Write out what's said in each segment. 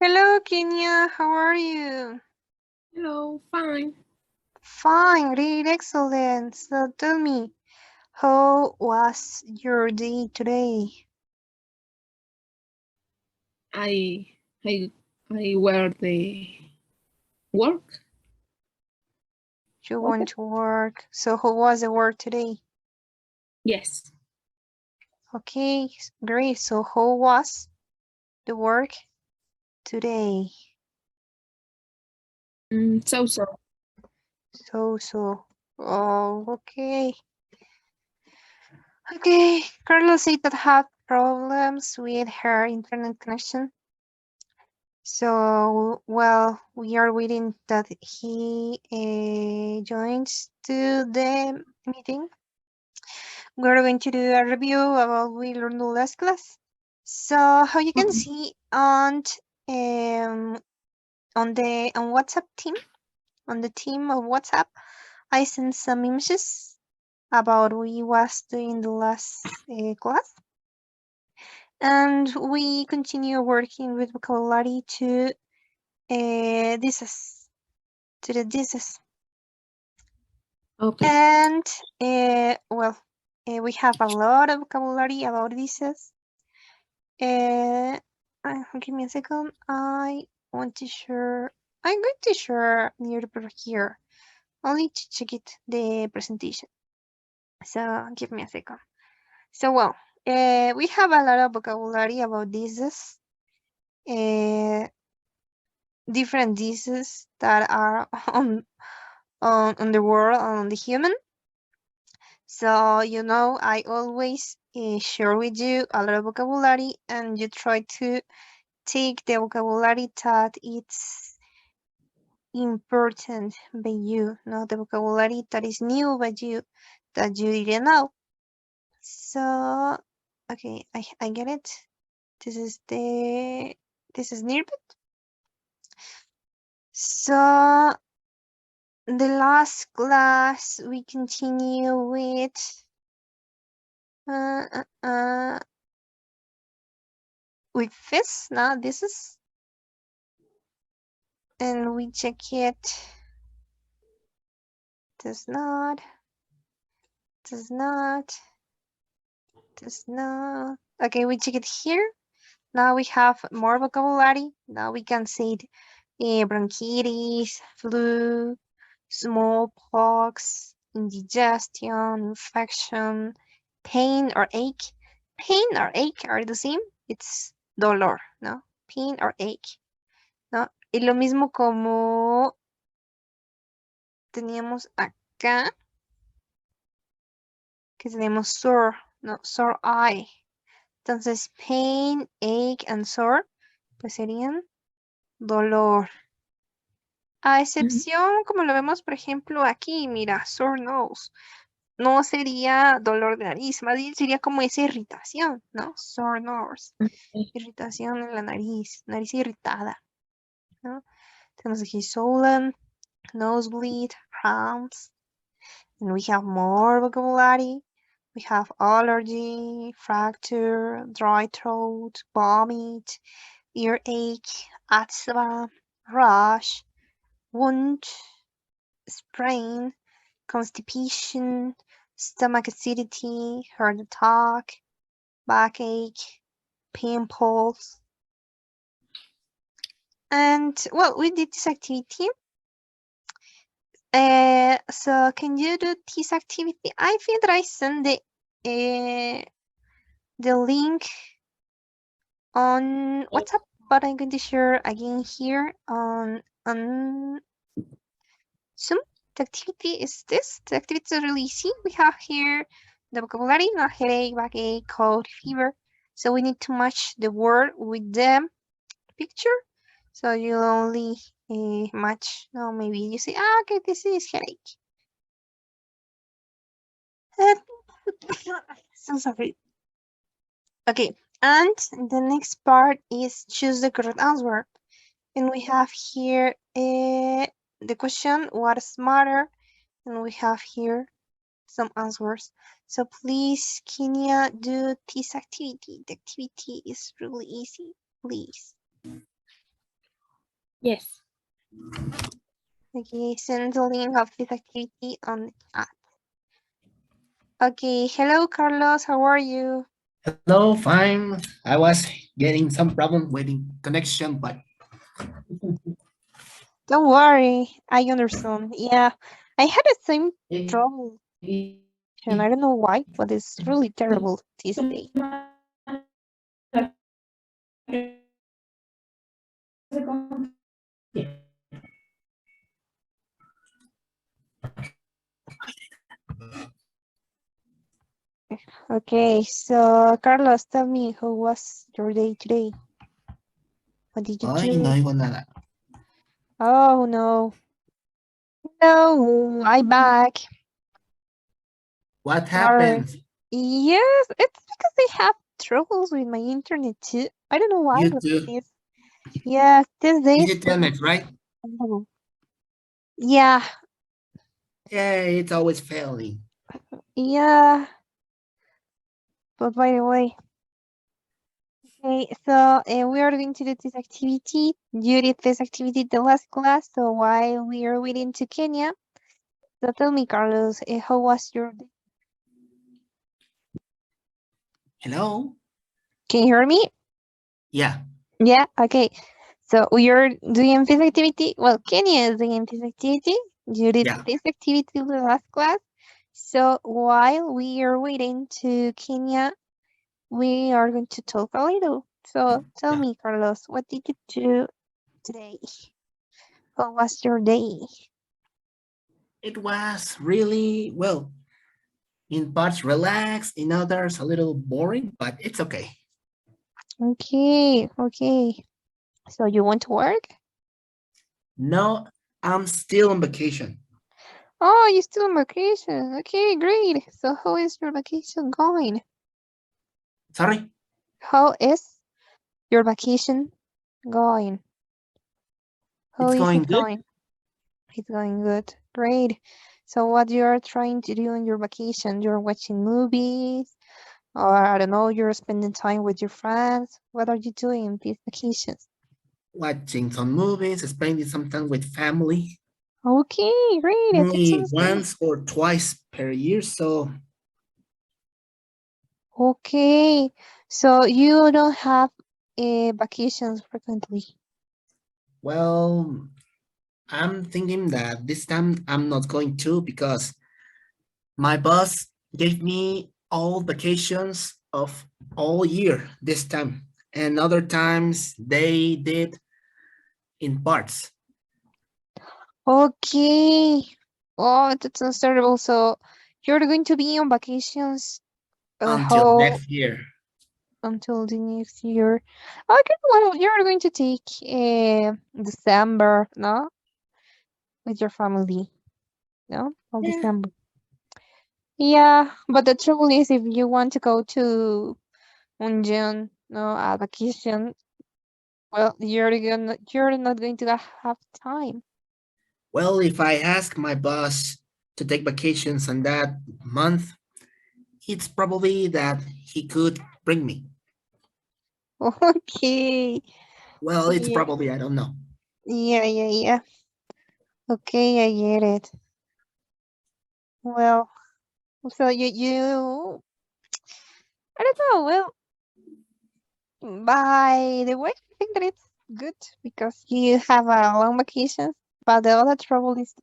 Hello, Kenya. How are you? Hello, fine. Fine, great, excellent. So tell me, how was your day today? I I I wear the work. You Okay. went to work. So how was the work today? Yes. Okay, great. So how was the work today? So. So. Oh, okay. Okay, Carlos said that had problems with her internet connection. So, well, we are waiting that he joins to the meeting. We're going to do a review about what we learned the last class. So, how you can Okay. see um, on WhatsApp team, on the team of WhatsApp, I sent some images about what we was doing the last class, and we continue working with vocabulary to this is to the this. Okay. And well, we have a lot of vocabulary about this. Give me a second. I want to share. I'm going to share near the paper here, only to check it the presentation. So give me a second. So well, we have a lot of vocabulary about diseases, different diseases that are on the world on the human. So, I always share with you a lot of vocabulary, and you try to take the vocabulary that it's important by you, not the vocabulary that is new by you, that you didn't know. So, okay, I get it. This is nearby. So, the last class we continue uh, uh, uh, with this. Now this is, and we check it. Does not. Does not. Does not. Okay, we check it here. Now we have more vocabulary. Now we can say bronchitis, flu, smallpox, indigestion, infection, pain or ache. Pain or ache are the same. It's dolor, ¿no? Pain or ache, ¿no? Y lo mismo como teníamos acá, que tenemos sore, ¿no? Sore eye. Entonces, pain, ache, and sore, pues serían dolor. A excepción, como lo vemos, por ejemplo, aquí, mira, sore nose. No sería dolor de nariz, más bien sería como esa irritación, ¿no? Sore nose. Okay. Irritación en la nariz irritada, ¿no? Tenemos aquí swollen, nosebleed, cramps, and we have more vocabulary. We have allergy, fracture, dry throat, vomit, earache, asthma, rash, wound, sprain, constipation, stomach acidity, heart attack, backache, pimples. And well, we did this activity. So can you do this activity? I think that I sent the link on WhatsApp, but I'm going to share again here on Zoom. The activity is this. The activity is really easy. We have here the vocabulary, not headache, backache, cold, fever. So we need to match the word with the picture. So you only match. No, maybe you say, okay, this is headache. So sorry. Okay, and the next part is choose the correct answer. And we have here the question, what is matter? And we have here some answers. So please, Kenya, do this activity. The activity is really easy, please. Yes. Okay, send the link of this activity on the chat. Okay, hello Carlos, how are you? Hello, fine. I was getting some problem with the connection, but Don't worry, I understand. Yeah, I had the same trouble, and I don't know why, but it's really terrible this day. Okay, so Carlos, tell me, how was your day today? What did you ay, no do? oigo nada. Oh no. No, I back. What Sorry. happened? Yes, it's because I have troubles with my internet too. I don't know why, You but too. this, yeah, these days, Is it Telmex, right? yeah, Yeah, it's always failing. yeah. But by the way, okay, so we are going to do this activity. You did this activity the last class, so while we are waiting to Kenya, so tell me, Carlos, how was your day? Hello? Can you hear me? Yeah. Yeah, okay. So we are doing this activity. Well, Kenya is doing this activity. You did Yeah. this activity the last class. So while we are waiting to Kenya, we are going to talk a little. So tell Yeah. me, Carlos, what did you do today? How was your day? It was really, well, in parts relaxed, in others a little boring, but it's okay. Okay, okay. So you want to work? No, I'm still on vacation. Oh, you're still on vacation. Okay, great. So how is your vacation going? Sorry? How is your vacation going? How It's is going it good? going? It's going good. Great. So what you are trying to do on your vacation? You're watching movies, or I don't know, you're spending time with your friends. What are you doing in these vacations? Watching some movies, spending some time with family. Okay, great. That Only sounds great. once or twice per year, so Okay. So you don't have vacations frequently. well, I'm thinking that this time I'm not going to because my boss gave me all vacations of all year this time. And other times they did in parts Okay. Oh, that sounds terrible. So you're going to be on vacations until how next year. until the next year? Okay, well, you're going to take December, no? With your family, no? All Yeah. December. Yeah, but the trouble is if you want to go to June, no, a vacation, well, you're not going to have time. Well, if I ask my boss to take vacations on that month, it's probably that he could bring me. Okay. Well, it's Yeah, probably, I don't know. yeah. Okay, I get it. Well, so you I don't know. Well, by the way, I think that it's good because you have a long vacation. But the other trouble is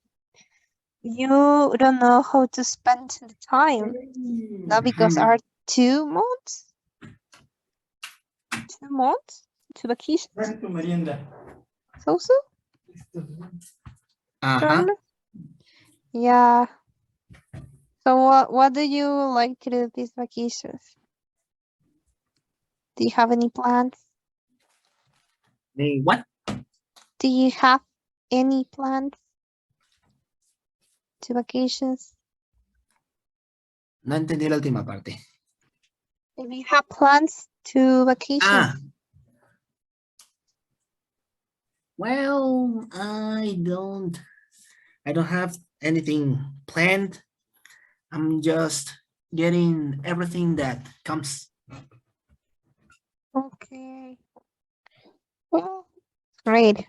you don't know how to spend the time. Now because Mhm. are 2 months, 2 months to vacations. So, Uh-huh. Carla? Yeah. So what do you like to do these vacations? Do you have any plans? What? Do you have any plans to vacations? No entendí la última parte. If you have plans to Ah, vacations. well, I don't have anything planned. I'm just getting everything that comes. Okay. Well, great.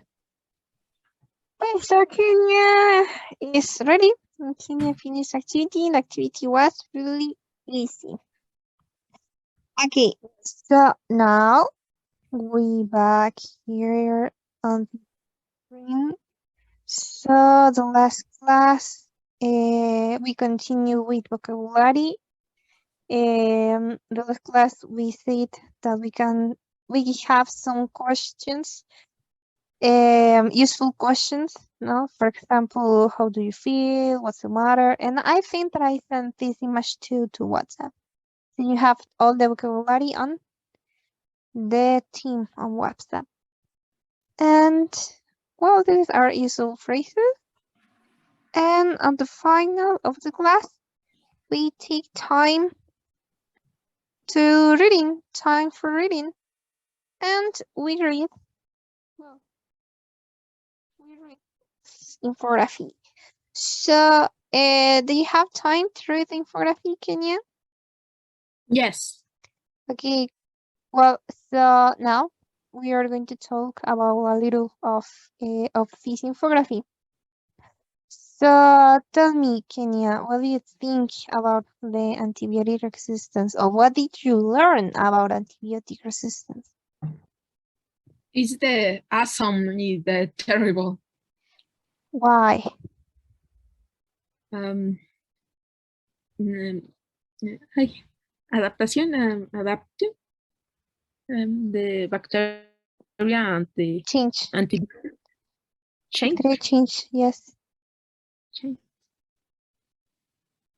so Kenya is ready. Kenya finished activity. The activity was really easy. Okay, so now we back here on the screen. So the last class, we continue with vocabulary. The last class we said that we have some questions, useful questions. No, for example, how do you feel? What's the matter? And I think that I sent this image to WhatsApp. So you have all the vocabulary on the team on WhatsApp. And well, these are useful phrases. And at the final of the class, we take time for reading, and we read. Well, we read infography. So, do you have time to read the infography, Kenya? Yes. Okay. Well, so now we are going to talk about a little of this infography. So tell me, Kenya, what do you think about the antibiotic resistance, or what did you learn about antibiotic resistance? Is the awesome, is the terrible. Why? Adaptación, adaptation, the bacteria and the Change. change. Bacteria change, yes. Change.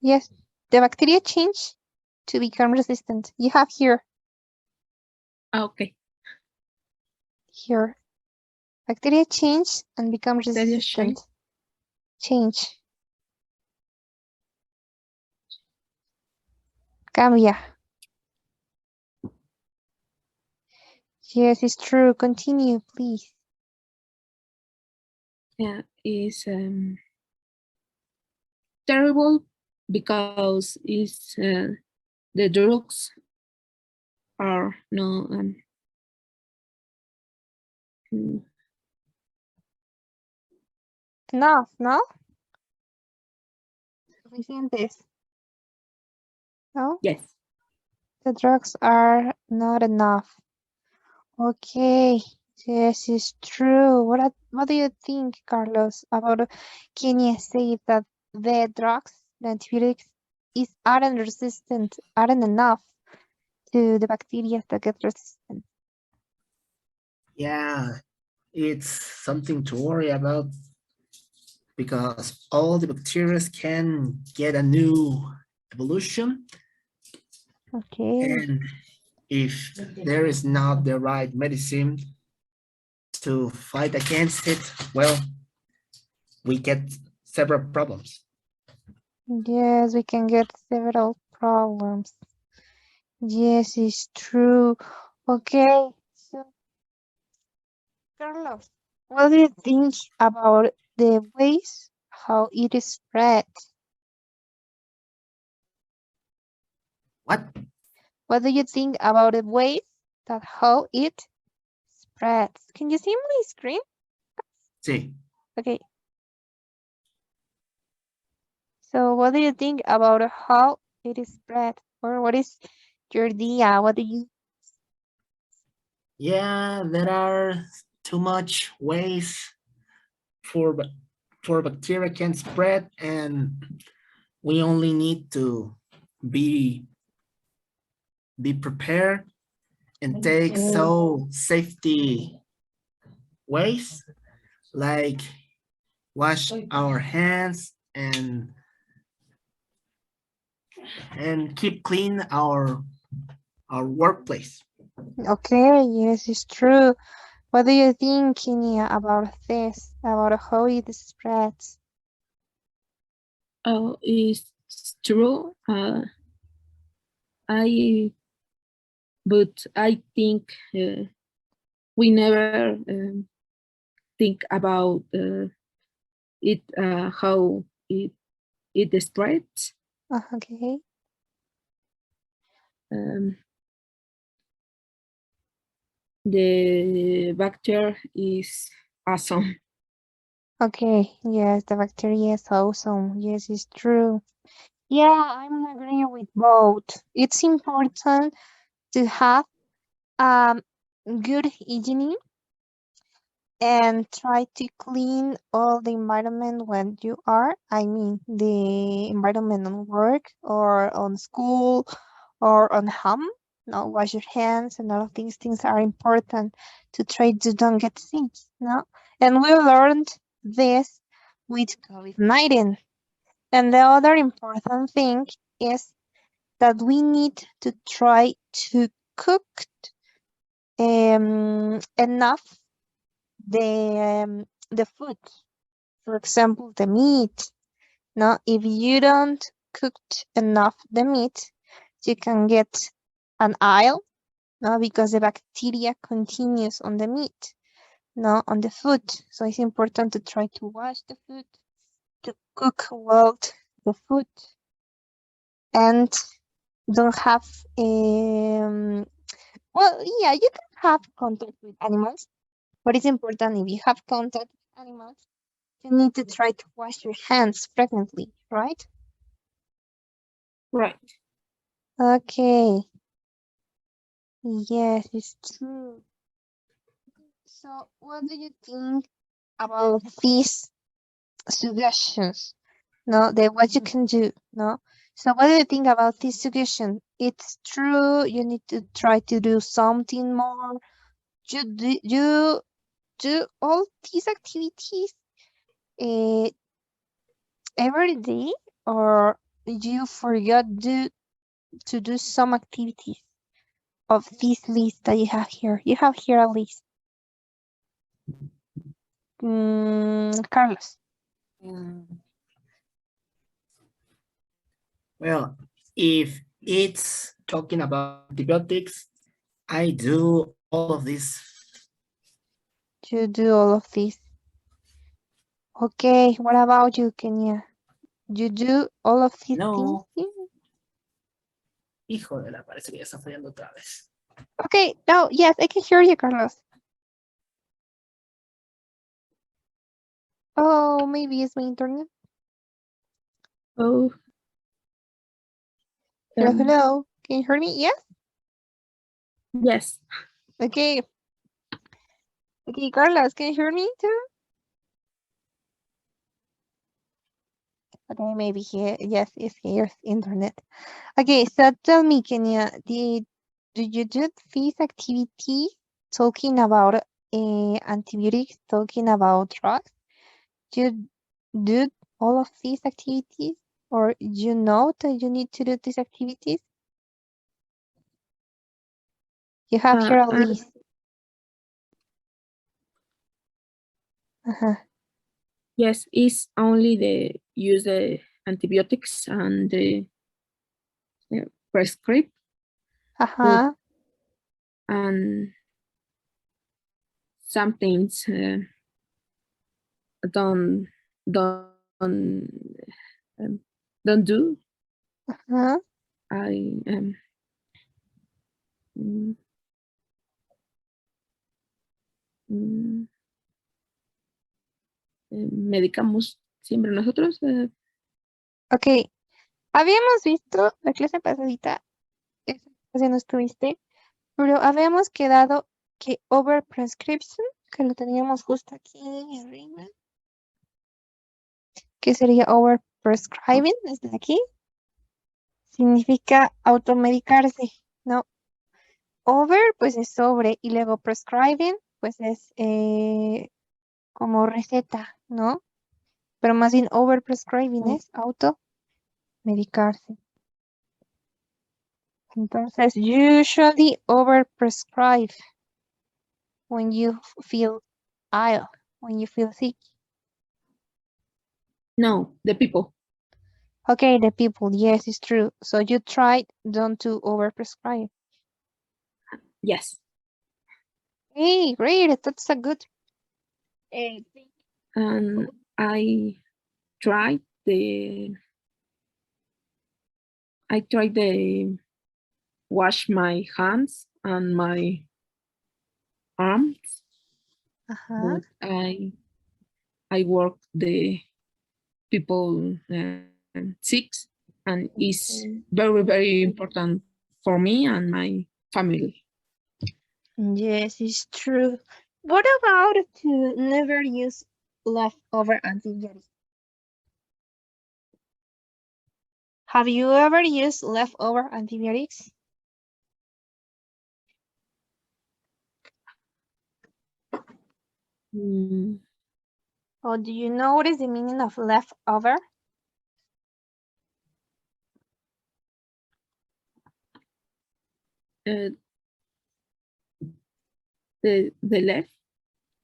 Yes, the bacteria change to become resistant. You have here. Okay. Here. Bacteria change and become Bacteria resistant. Change. Cambia. Yes, it's true. Continue, please. Yeah, is terrible because is the drugs are no Enough, no? Suficientes. No? yes. The drugs are not enough. Okay. Yes, it's true. What do you think, Carlos, about Kenya say that the drugs, the antibiotics, aren't resistant, aren't enough to the bacteria that get resistant? Yeah, it's something to worry about because all the bacteria can get a new evolution. Okay. And if there is not the right medicine to fight against it, well, we get several problems. Yes, we can get several problems. Yes, it's true. Okay. So, Carlos, what do you think about the ways how it is spread? What? What do you think about the ways that how it spreads? Can you see my screen? See, Okay. So what do you think about how it is spread? Or what is your idea? What do you yeah, there are too much ways for bacteria can spread, and we only need to be prepared and take so safety ways like wash our hands and keep clean our workplace. Okay, yes, it's true. What do you think, Kenya, about this? About how it spreads? Oh, it's true. But I think we never think about it, how it spreads. Okay. The bacteria is awesome. Okay, yes, the bacteria is awesome. Yes, it's true. Yeah, I'm agree with both. It's important to have um good hygiene and try to clean all the environment when you are, I mean, the environment on work or on school or on home. No, wash your hands and all of these things are important to try to don't get sick. No, and we learned this with COVID-19. And the other important thing is that we need to try to cook enough the food. For example, the meat. Now, if you don't cook enough the meat, you can get an aisle, no, because the bacteria continues on the meat, no, on the food. So it's important to try to wash the food, to cook well the food, and don't have well, yeah, you can have contact with animals, but it's important if you have contact with animals, you need to try to wash your hands frequently, right? Right. Okay. Yes, it's true. So, what do you think about these suggestions? No, the what you can do. No. So, what do you think about this suggestion? It's true. You need to try to do something more. You do all these activities uh, every day, or you forgot to do some activities of this list that you have here? You have here a list. Carlos. Mm, Well, if it's talking about antibiotics, I do all of this. You do all of this. Okay, what about you, Kenya? You do all of these things? No, Yeah. hijo de la, parece que ya está fallando otra vez. Okay, no, yes, I can hear you, Carlos. Oh, maybe it's my internet. Oh, Hello, um, hello. Can you hear me? Yes? yes. Okay. Okay, Carlos, can you hear me too? Okay, maybe he, yes, it's here's internet. Okay, so tell me, Kenya, do you do this activity talking about antibiotics, talking about drugs? Do you do all of these activities, or you know that you need to do these activities? You have here a I, list. Uh-huh. yes, it's only the use the antibiotics and the prescribe, but Uh-huh. and some things don't um, don't do. Uh-huh. I mm, mm, medicamos siempre nosotros. Ok. Habíamos visto la clase pasadita, esa clase no estuviste, pero habíamos quedado que overprescription, que lo teníamos justo aquí arriba, que sería overprescribing, desde aquí, significa automedicarse, ¿no? Over, pues es sobre, y luego prescribing, pues es como receta, ¿no? Pero más bien overprescribing es automedicarse. Entonces, usually overprescribe when you feel ill, when you feel sick. No, the people. Okay, the people, yes, it's true. So you try don't to overprescribe. Yes. Hey, great, that's a good thing. And tried the I tried the wash my hands and my arms, Uh-huh. but I work the people sick, and is very, very important for me and my family. Yes, it's true. What about to never use leftover antibiotics? Have you ever used leftover antibiotics? Mm, Or do you know what is the meaning of leftover? uh, the left.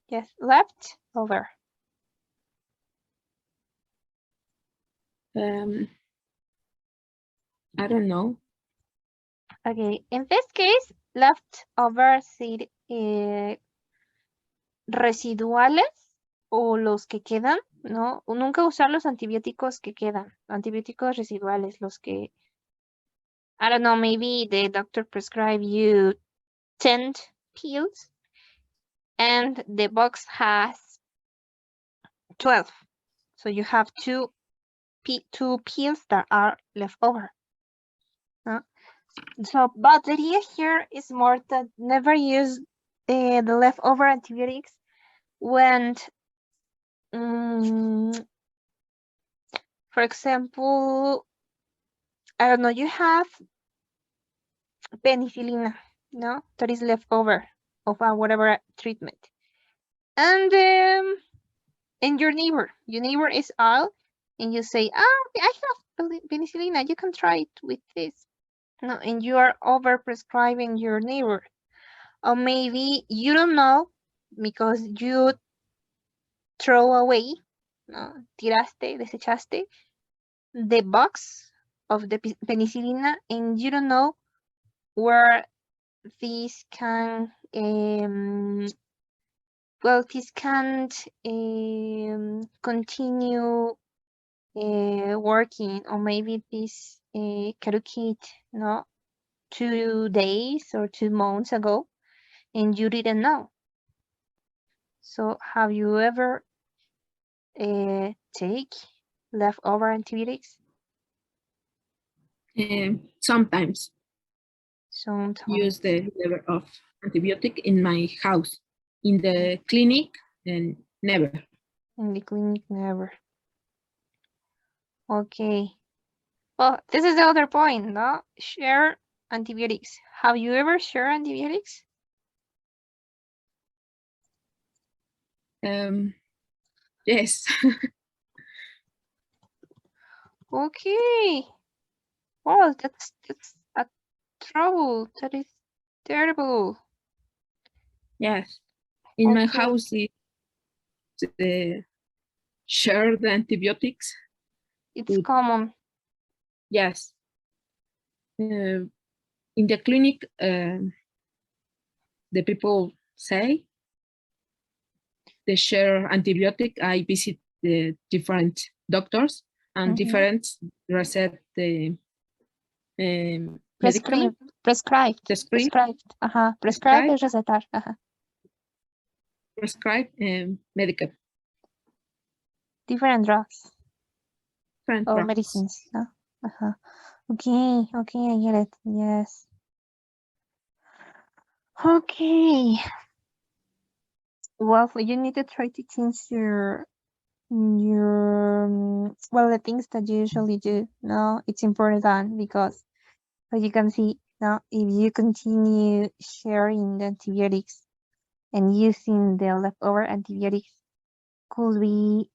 Yes, left over. I don't know. Okay, in this case, leftover seed residuales o los que quedan, ¿no? Nunca usar los antibióticos que quedan, antibióticos residuales, los que, I don't know, maybe the doctor prescribed you 10 pills and the box has 12. So you have two pills that are left over. So, but the idea here is more that never use the leftover antibiotics when, for example, I don't know, you have penicillin, no, that is left over of a whatever treatment, and your neighbor is ill, and you say, I have penicillin, you can try it with this, no, and you are over prescribing your neighbor, or maybe you don't know because you throw away, no, tiraste, desechaste the box of the penicillin, and you don't know where this can this can't continue working, or maybe this caducate, no, 2 days or 2 months ago, and you didn't know. So have you ever take leftover antibiotics? Sometimes Sometimes. use the level of antibiotic in my house. In the clinic, and never. In the clinic, never. Okay. Well, this is the other point, no? Share antibiotics. Have you ever shared antibiotics? Yes. Okay. Well, that's a trouble. That is terrible. Yes. In my Okay. house, share the antibiotics. It's common. Yes. In the clinic, the people say they share antibiotic. I visit the different doctors and different receipt the medicament. Prescribed. Prescribed es recetar. Prescribe medicament. Different drugs. Different Or drugs. medicines. No? Okay, I get it. Yes. Okay. Well, you need to try to change your well, the things that you usually do. No, it's important because, as you can see, now if you continue sharing the antibiotics and using the leftover antibiotics, could be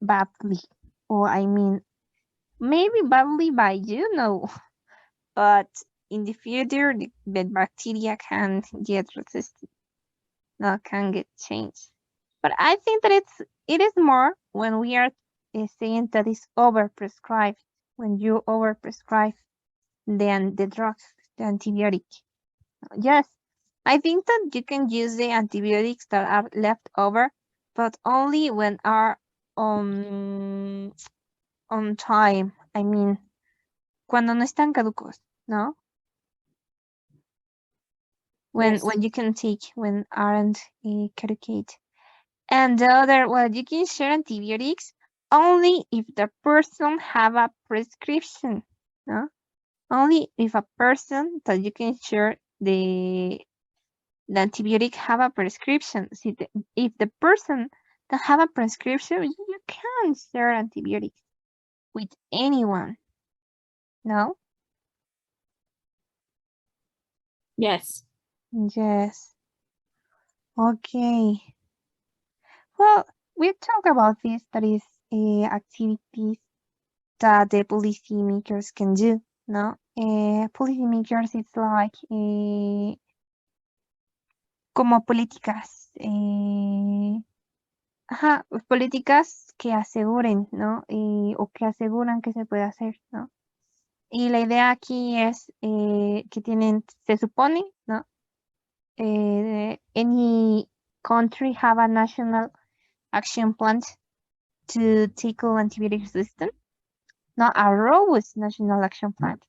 badly, or I mean, maybe badly by you, no, but in the future the bacteria can get resistant, no, can get changed. But I think that it is more when we are saying that it's overprescribed, when you overprescribe then the drugs, the antibiotic. Yes, I think that you can use the antibiotics that are left over, but only when are on time. I mean, cuando no están caducos, ¿no? When Yes. you can take when aren't caducate. And the other, well, you can share antibiotics only if the person have a prescription, no? Only if a person that you can share the antibiotic have a prescription. See, if the person that have a prescription, you can't share antibiotics with anyone, no? Yes. Yes. Okay. Well, we talk about this, that is activities that the policymakers can do, no? Policymakers, it's like como políticas, políticas que aseguren, ¿no? O que aseguran que se puede hacer, ¿no? Y la idea aquí es que tienen, se supone, ¿no? Any country have a national action plan to tackle antibiotic resistance, not a robust national action plan.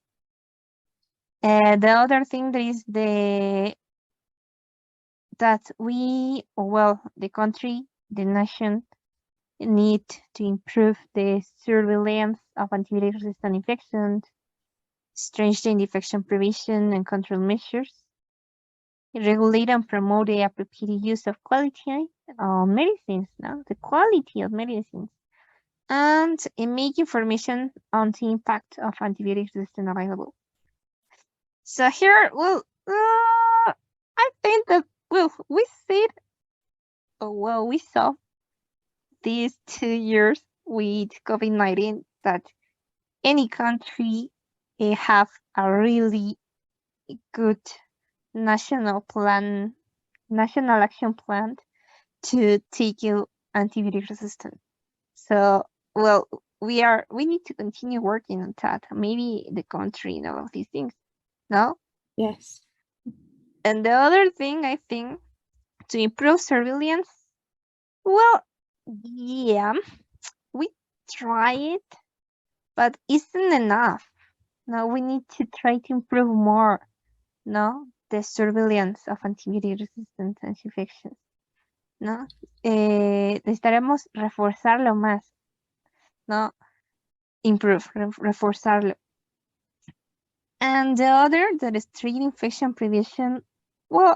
The other thing that is that the country, the nation, need to improve the surveillance of antibiotic-resistant infections, strengthen infection prevention and control measures, regulate and promote the appropriate use of quality medicines, no? The quality of medicines, and make information on the impact of antibiotic resistance available. So here, I think that, we saw these 2 years with COVID-19 that any country have a really good national action plan to tackle antibiotic resistance. So, we need to continue working on that. Maybe the country and all of these things, no? Yes. And the other thing, I think, to improve surveillance, yeah, we try it, but isn't enough. No, we need to try to improve more, no? The surveillance of antibiotic resistant infections, ¿no? Necesitaremos reforzarlo más, ¿no? Improve, reforzarlo. And the other, that is strict infection prevention.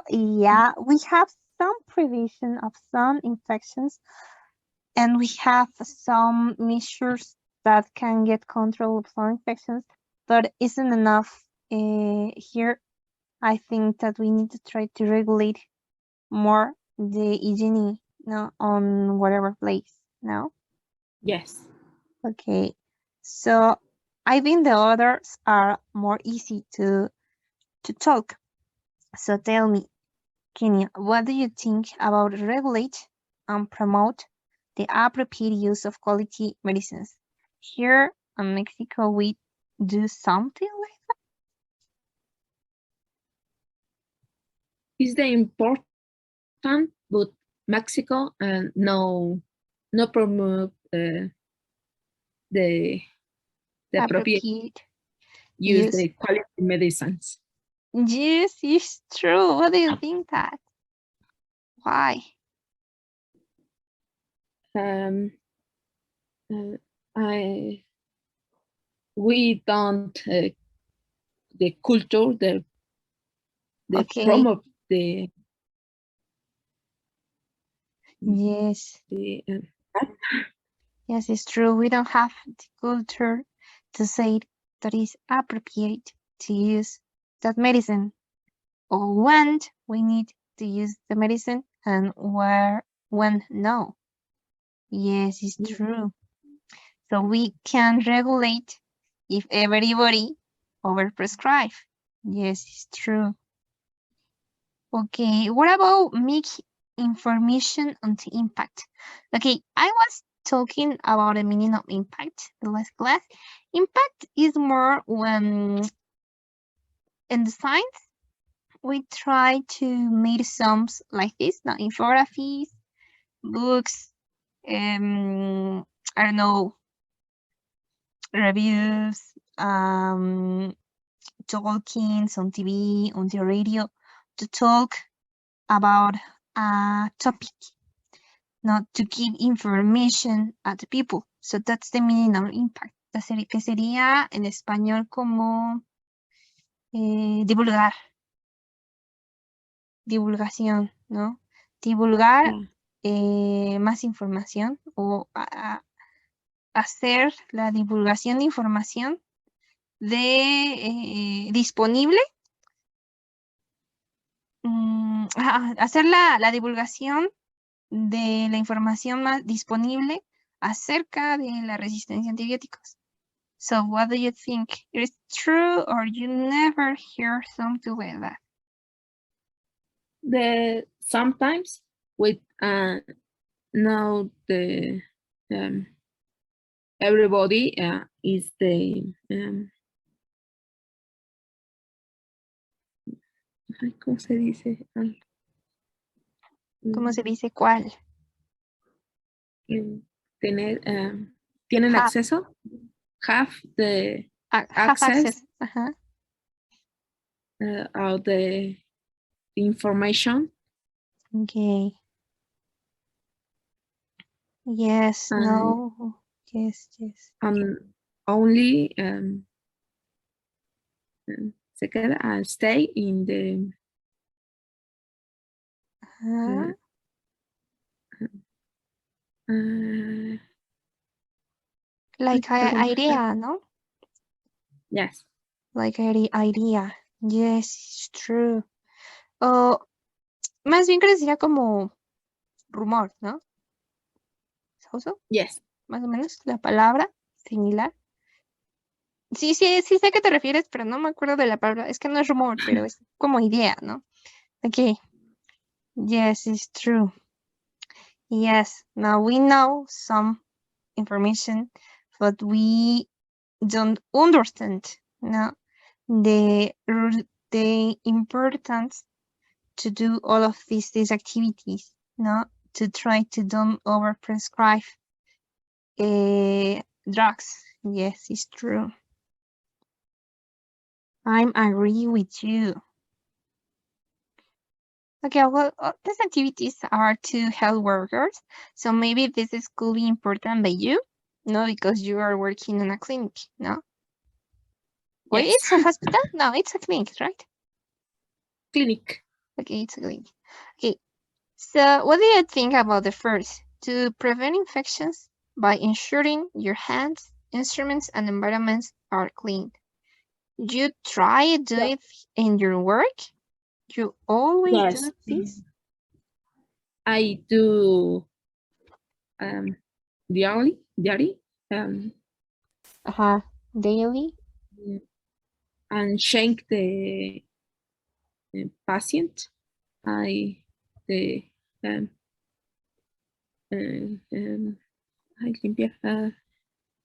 Yeah, we have some prevention of some infections, and we have some measures that can get control of some infections, but isn't enough. Here, I think that we need to try to regulate more the hygiene, no, on whatever place, no? Yes. Okay, so I think the others are more easy to talk. So tell me, Kenya, what do you think about regulate and promote the appropriate use of quality medicines? Here in Mexico, we do something like that. Is the important, but Mexico no promote the appropriate use the quality medicines. Yes, it's true. What do you think that? Why? We don't the culture the Okay. promote the Yes. Yes, it's true. We don't have the culture to say that is appropriate to use that medicine, or when we need to use the medicine and when no. Yes, it's true. So we can regulate if everybody overprescribe. Yes, it's true. Okay, what about make information on the impact? Okay, I was talking about the meaning of impact the last class. Impact is more when in the science we try to make sums like this, now infographies, books, I don't know, reviews, talkings on TV, on the radio, to talk about a topic. not to give information at the people. So that's the meaning of impact. Que sería en español como divulgar. Divulgación, ¿no? Divulgar más información o hacer la divulgación de información disponible. Hacer la divulgación de la información más disponible acerca de la resistencia a antibióticos. So what do you think? Is it true or you never hear something like that? Sometimes with now the everybody is the ¿cómo se dice? ¿Cómo se dice cuál? Tener tienen acceso, have the access. Of the information. Okay. Yes, no. Yes. Only se queda stay in the like idea, no? Yes. Like idea. Yes, it's true. Más bien que sería como rumor, ¿no? ¿Sauso? Yes. Más o menos la palabra similar. Sí, sé a qué te refieres, pero no me acuerdo de la palabra. Es que no es rumor, pero es como idea, ¿no? Okay. Yes, it's true. Yes, now we know some information, but we don't understand, no, the importance to do all of these activities, no, to try to don't overprescribe drugs. Yes, it's true. I'm agree with you. Okay, well, these activities are to health workers, so maybe this is could be important by you, no, because you are working in a clinic, no? Wait, Yes. it's a hospital? No, it's a clinic, right? Clinic. Okay, it's a clinic. Okay, so what do you think about the first? To prevent infections by ensuring your hands, instruments, and environments are clean. You try to do it in your work? You always do this? I do daily daily, and check the patient. I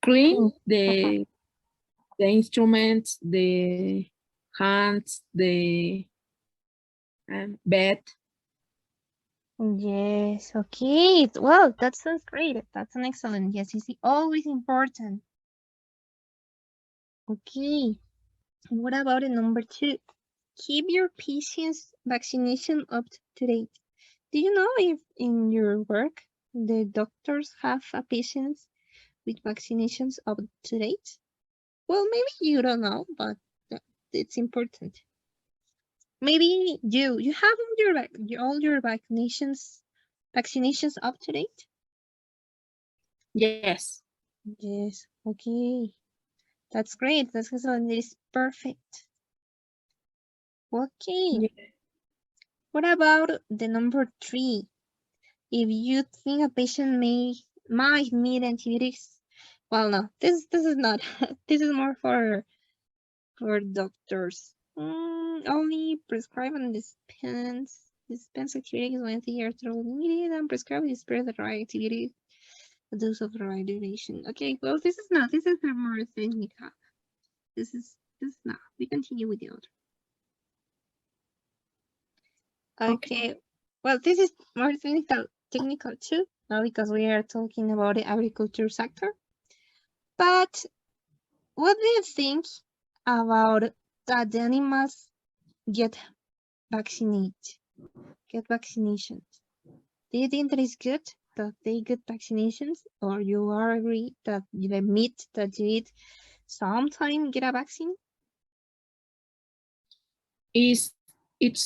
clean the instruments, the hands, the bed. Yes, okay. Well, that sounds great. That's an excellent. Yes, it's always important. Okay. What about number 2? Keep your patient's vaccination up to date. Do you know if in your work the doctors have a patients with vaccinations up to date? Well, maybe you don't know, but it's important. Maybe you have all your vaccinations up to date? Yes. Yes. Okay. That's great. That's excellent. It is perfect. Okay. Yeah. What about the number 3? If you think a patient might need antibiotics, well, no, this is not. This is more for doctors. Only prescribe and dispense antibiotics when they are totally needed, and prescribe and dispense the right antibiotic, the dose of the right duration. Okay, well, this is not. This is more technical. This is not. We continue with the other. Okay. Well, this is more technical too, because we are talking about the agriculture sector. But what do you think about that the animals get vaccinations? Do you think that is good that they get vaccinations, or you are agree that the meat that you eat sometime get a vaccine? It's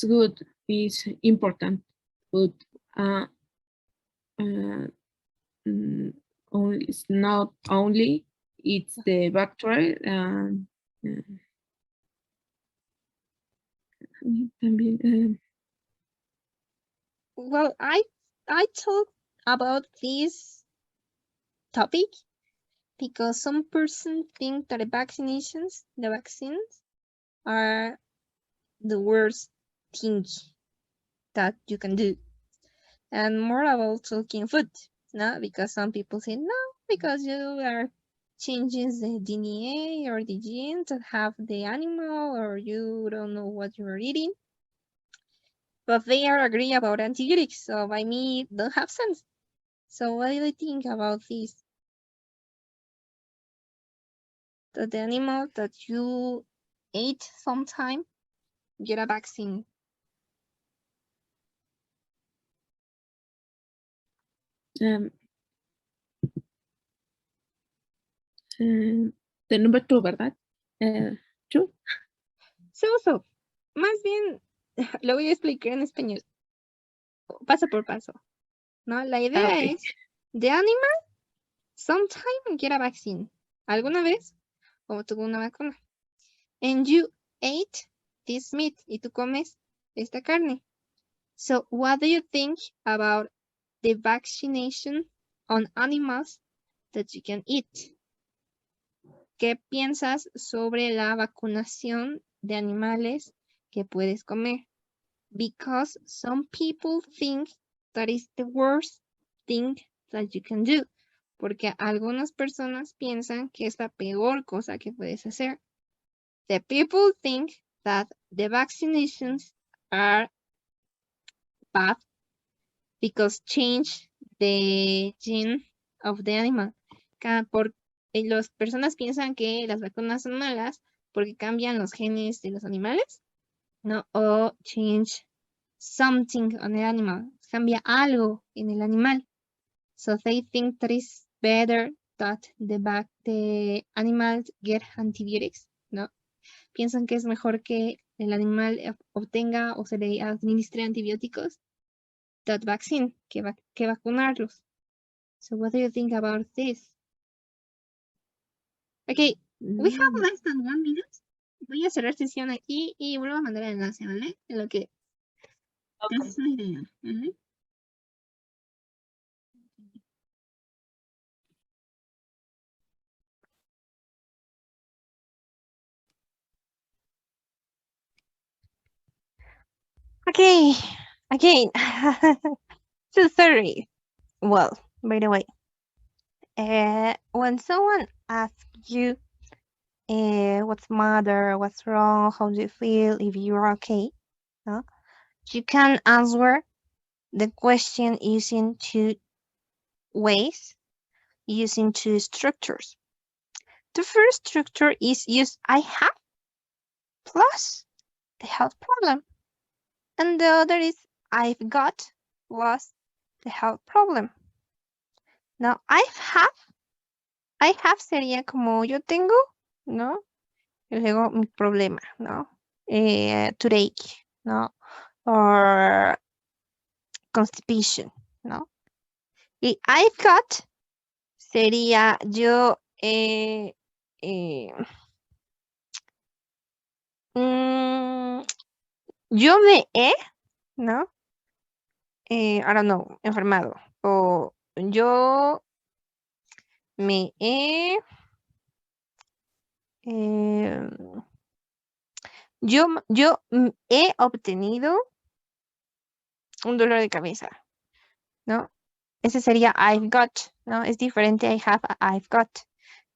good, it's important, but it's not only, it's the bacteria. Well, I talk about this topic because some person think that the vaccines are the worst thing that you can do. And more about talking food, no? Because some people say no, because you are changing the DNA or the genes that have the animal, or you don't know what you're eating. But they are agree about antibiotics, so by me don't have sense. So what do you think about this? That the animal that you ate sometime get a vaccine? The number 2, ¿verdad? Two. So, más bien, lo voy a explicar en español, paso por paso, ¿no? La idea Okay. es, the animal sometime get a vaccine, alguna vez obtuvo una vacuna, and you ate this meat, y tú comes esta carne. So, what do you think about the vaccination on animals that you can eat? ¿Qué piensas sobre la vacunación de animales que puedes comer? Because some people think that is the worst thing that you can do. Porque algunas personas piensan que es la peor cosa que puedes hacer. The people think that the vaccinations are bad because change the gene of the animal. Las personas piensan que las vacunas son malas porque cambian los genes de los animales, ¿no? O change something on the animal. Cambia algo en el animal. So they think that it's better that the animals get antibiotics, ¿no? Piensan que es mejor que el animal obtenga o se le administre antibióticos that vaccine, que vacunarlos. So what do you think about this? Okay, we have less than 1 minute. Voy a cerrar sesión aquí y vuelvo a mandar el enlace, ¿vale? En lo que Okay. es la idea, ¿vale? Okay, again. So sorry. Well, by the way, when someone asks you what's the matter, what's wrong, how do you feel, if you're okay, no? You can answer the question using 2 ways, using 2 structures. The first structure is use I have plus the health problem. And the other is I've got plus the health problem. Now, I have sería como yo tengo, ¿no? Y luego mi problema, ¿no? Toothache, ¿no? Or constipation, ¿no? Y I've got sería yo, yo me he, ¿no? I don't know, enfermado. O yo me he, yo he obtenido un dolor de cabeza, ¿no? Ese sería I've got, ¿no? Es diferente I have a I've got.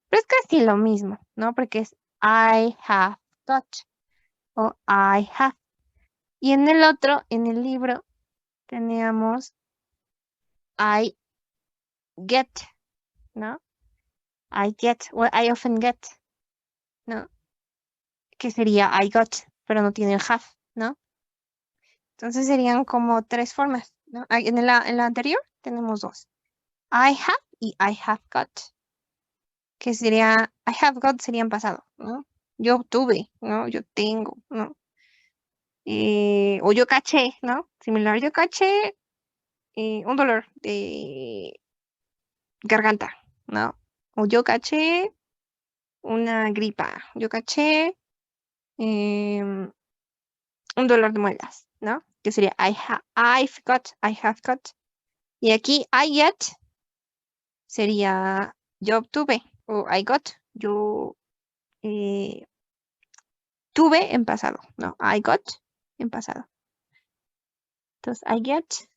Pero es casi lo mismo, ¿no? Porque es I have got o I have. Y en el otro, en el libro, teníamos I get, ¿no? I get, o I often get, ¿no? Que sería I got, pero no tiene el have, ¿no? Entonces serían como 3 formas, ¿no? En la anterior tenemos 2. I have y I have got. Que sería, I have got sería en pasado, ¿no? Yo tuve, ¿no? Yo tengo, ¿no? O yo caché, ¿no? Similar, yo caché un dolor de garganta, ¿no? O yo caché una gripa, yo caché un dolor de muelas, ¿no? Que sería I've got, I have got. Y aquí I get sería yo obtuve o I got, yo eh, tuve en pasado, ¿no? I got en pasado. Entonces, I get,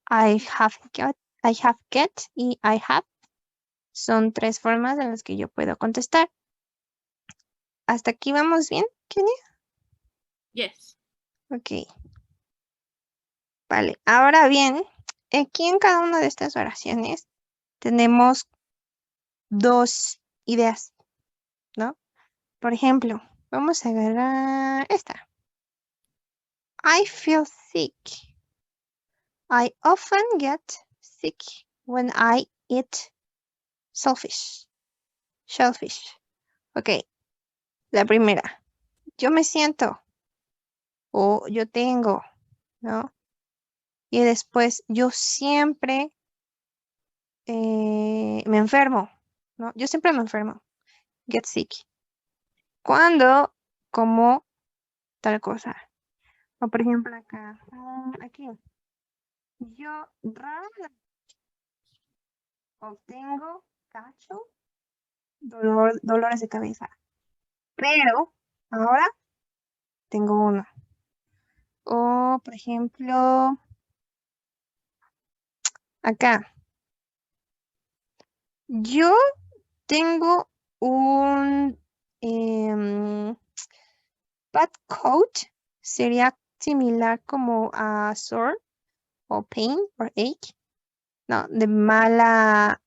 I have got, I have get y I have son tres formas en las que yo puedo contestar. ¿Hasta aquí vamos bien, Kenia? Yes. Ok. Vale, ahora bien, aquí en cada una de estas oraciones tenemos dos ideas, ¿no? Por ejemplo, vamos a agarrar esta. I feel sick. I often get sick when I eat shellfish. Ok, la primera. Yo me siento o yo tengo, ¿no? Y después yo siempre me enfermo, ¿no? Yo siempre me enfermo. Get sick. Cuando como tal cosa. O por ejemplo acá, aquí. Yo rara obtengo cacho dolores de cabeza. Pero ahora tengo uno. O por ejemplo, acá. Yo tengo un bad coat. Sería similar como a sore o pain o ache. No, de mala,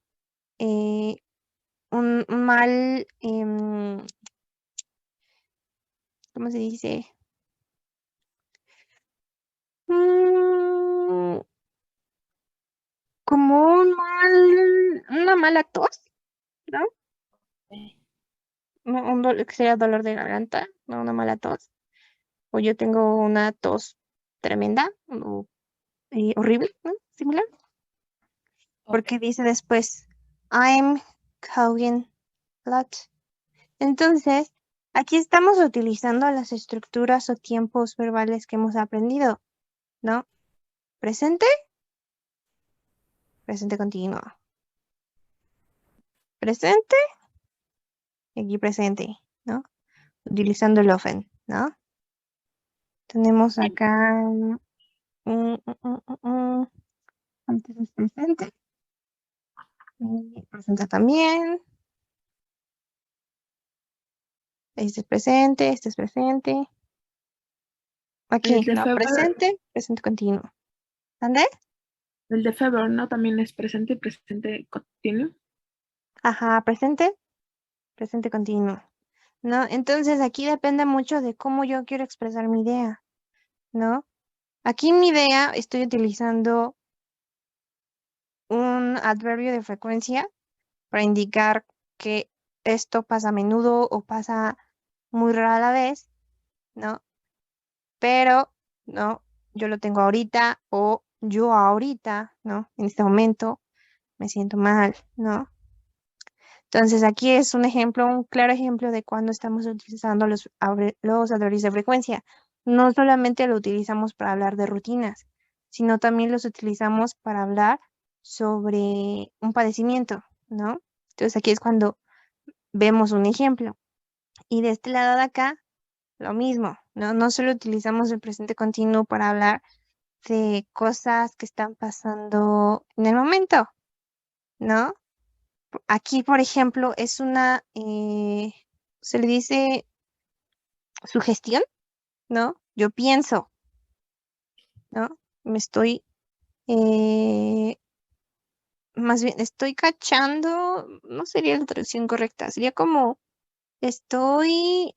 un mal, ¿cómo se dice? Mm, como una mala tos, ¿no? No, que sería dolor de garganta, no una mala tos. O yo tengo una tos tremenda o horrible, ¿no? Similar. Porque dice después, I'm coughing a lot. Entonces, aquí estamos utilizando las estructuras o tiempos verbales que hemos aprendido, ¿no? Presente, presente continuo. Presente, y aquí presente, ¿no? Utilizando el often, ¿no? Tenemos acá antes es presente. Y presente también. Este es presente, este es presente. Aquí, El de no, fever, presente continuo. ¿Dónde? el de fever, ¿no? También es presente y presente continuo. Ajá, presente continuo. ¿No? Entonces aquí depende mucho de cómo yo quiero expresar mi idea, ¿no? Aquí en mi idea estoy utilizando un adverbio de frecuencia para indicar que esto pasa a menudo o pasa muy rara vez, ¿no? Pero, ¿no? Yo lo tengo ahorita o yo ahorita, ¿no? En este momento me siento mal, ¿no? Entonces aquí es un ejemplo, un claro ejemplo de cuando estamos utilizando los adverbios de frecuencia. No solamente lo utilizamos para hablar de rutinas, sino también los utilizamos para hablar sobre un padecimiento, ¿no? Entonces aquí es cuando vemos un ejemplo. Y de este lado de acá, lo mismo, ¿no? No solo utilizamos el presente continuo para hablar de cosas que están pasando en el momento, ¿no? Aquí, por ejemplo, es una, se le dice sugestión, ¿no? Yo pienso, ¿no? Me estoy, más bien, estoy cachando, no sería la traducción correcta, sería como estoy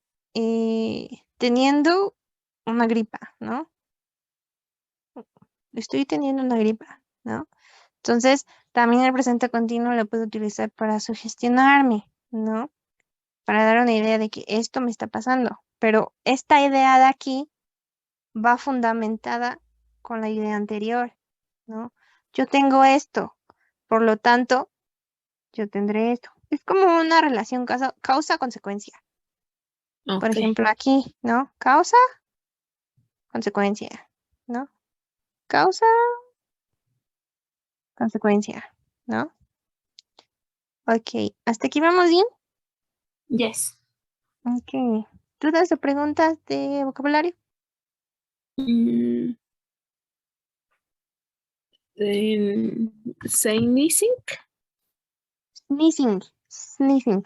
teniendo una gripa, ¿no? Estoy teniendo una gripa, ¿no? Entonces, también el presente continuo lo puedo utilizar para sugestionarme, ¿no? Para dar una idea de que esto me está pasando. Pero esta idea de aquí va fundamentada con la idea anterior, ¿no? Yo tengo esto, por lo tanto, yo tendré esto. Es como una relación causa-consecuencia. Por Okay. ejemplo, aquí, ¿no? Causa, consecuencia, ¿no? Causa, consecuencia, ¿no? Ok, ¿hasta aquí vamos bien? Yes. Ok. ¿Dudas o preguntas de vocabulario? Mm, sneezing. Sneezing, sneezing.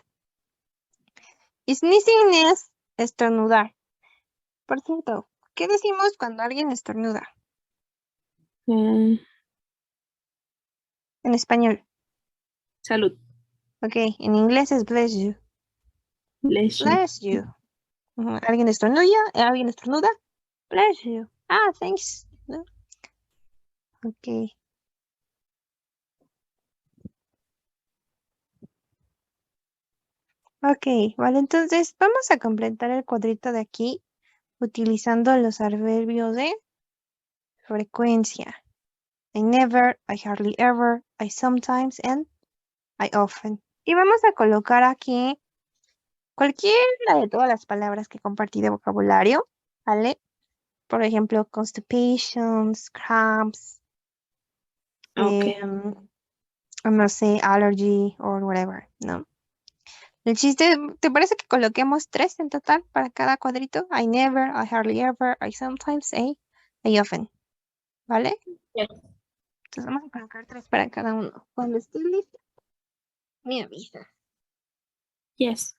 Sneezing es estornudar. Por cierto, ¿qué decimos cuando alguien estornuda Mm, en español? salud. Ok, en inglés es bless you. Lesion. Bless you. Ujú, alguien estornuda, bless you. Ah, thanks. ¿No? Ok. Ok, vale, entonces vamos a completar el cuadrito de aquí utilizando los adverbios de frecuencia. I never, I hardly ever, I sometimes, and I often. Y vamos a colocar aquí cualquiera de todas las palabras que compartí de vocabulario, ¿vale? Por ejemplo, constipations, cramps, Okay. no sé, allergy or whatever, ¿no? El chiste, ¿te parece que coloquemos 3 en total para cada cuadrito? I never, I hardly ever, I sometimes, I often, ¿vale? Yes. Entonces vamos a colocar 3 para cada uno. Cuando esté listo, me avisa. Yes.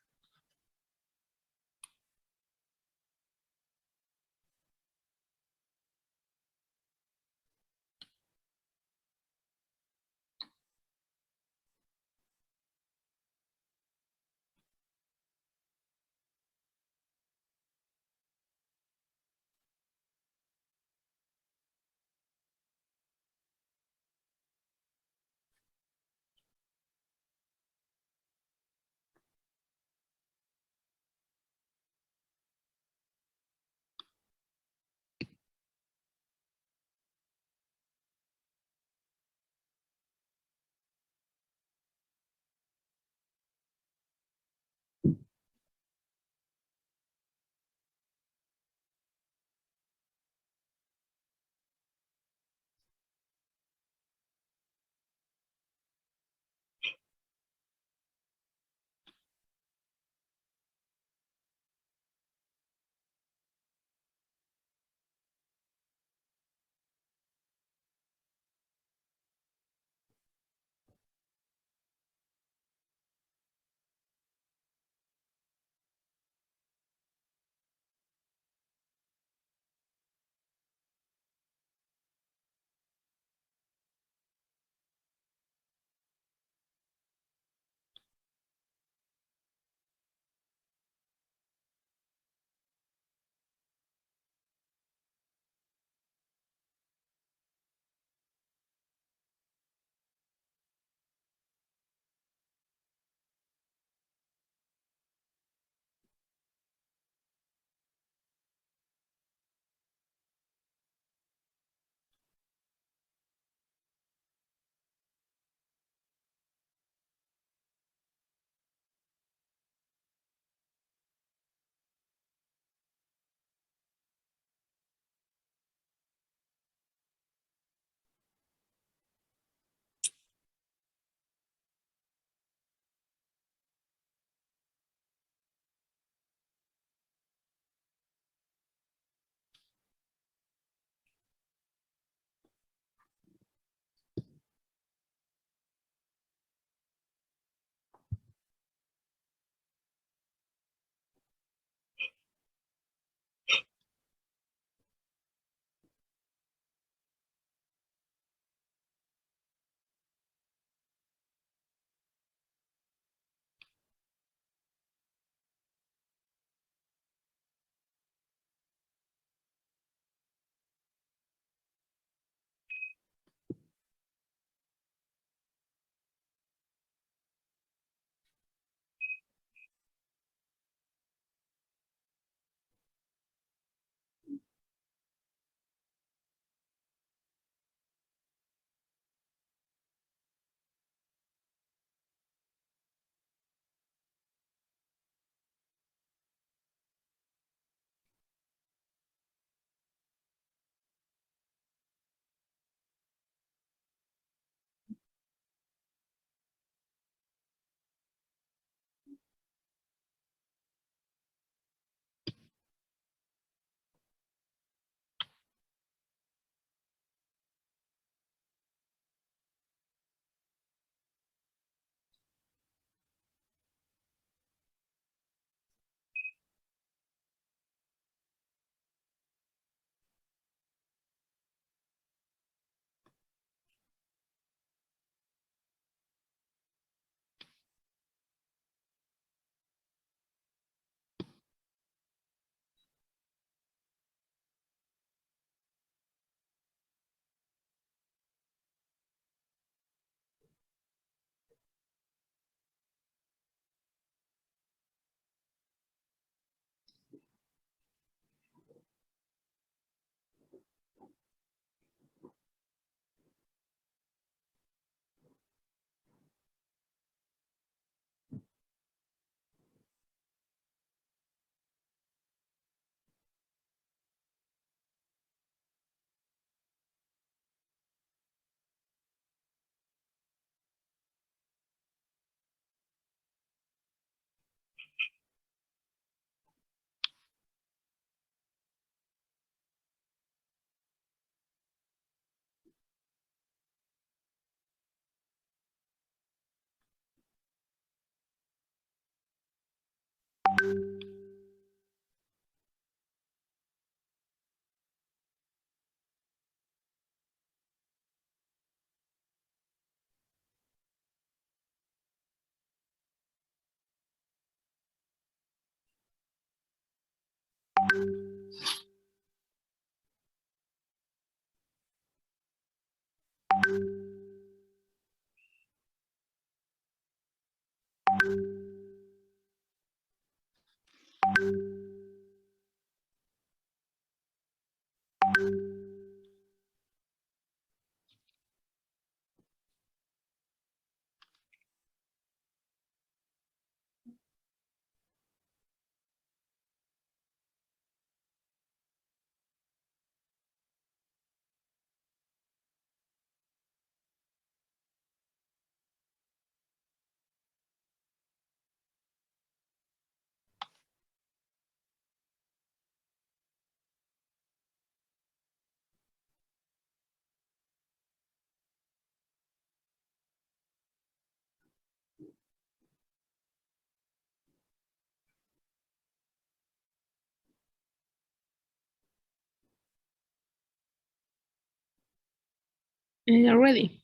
Already.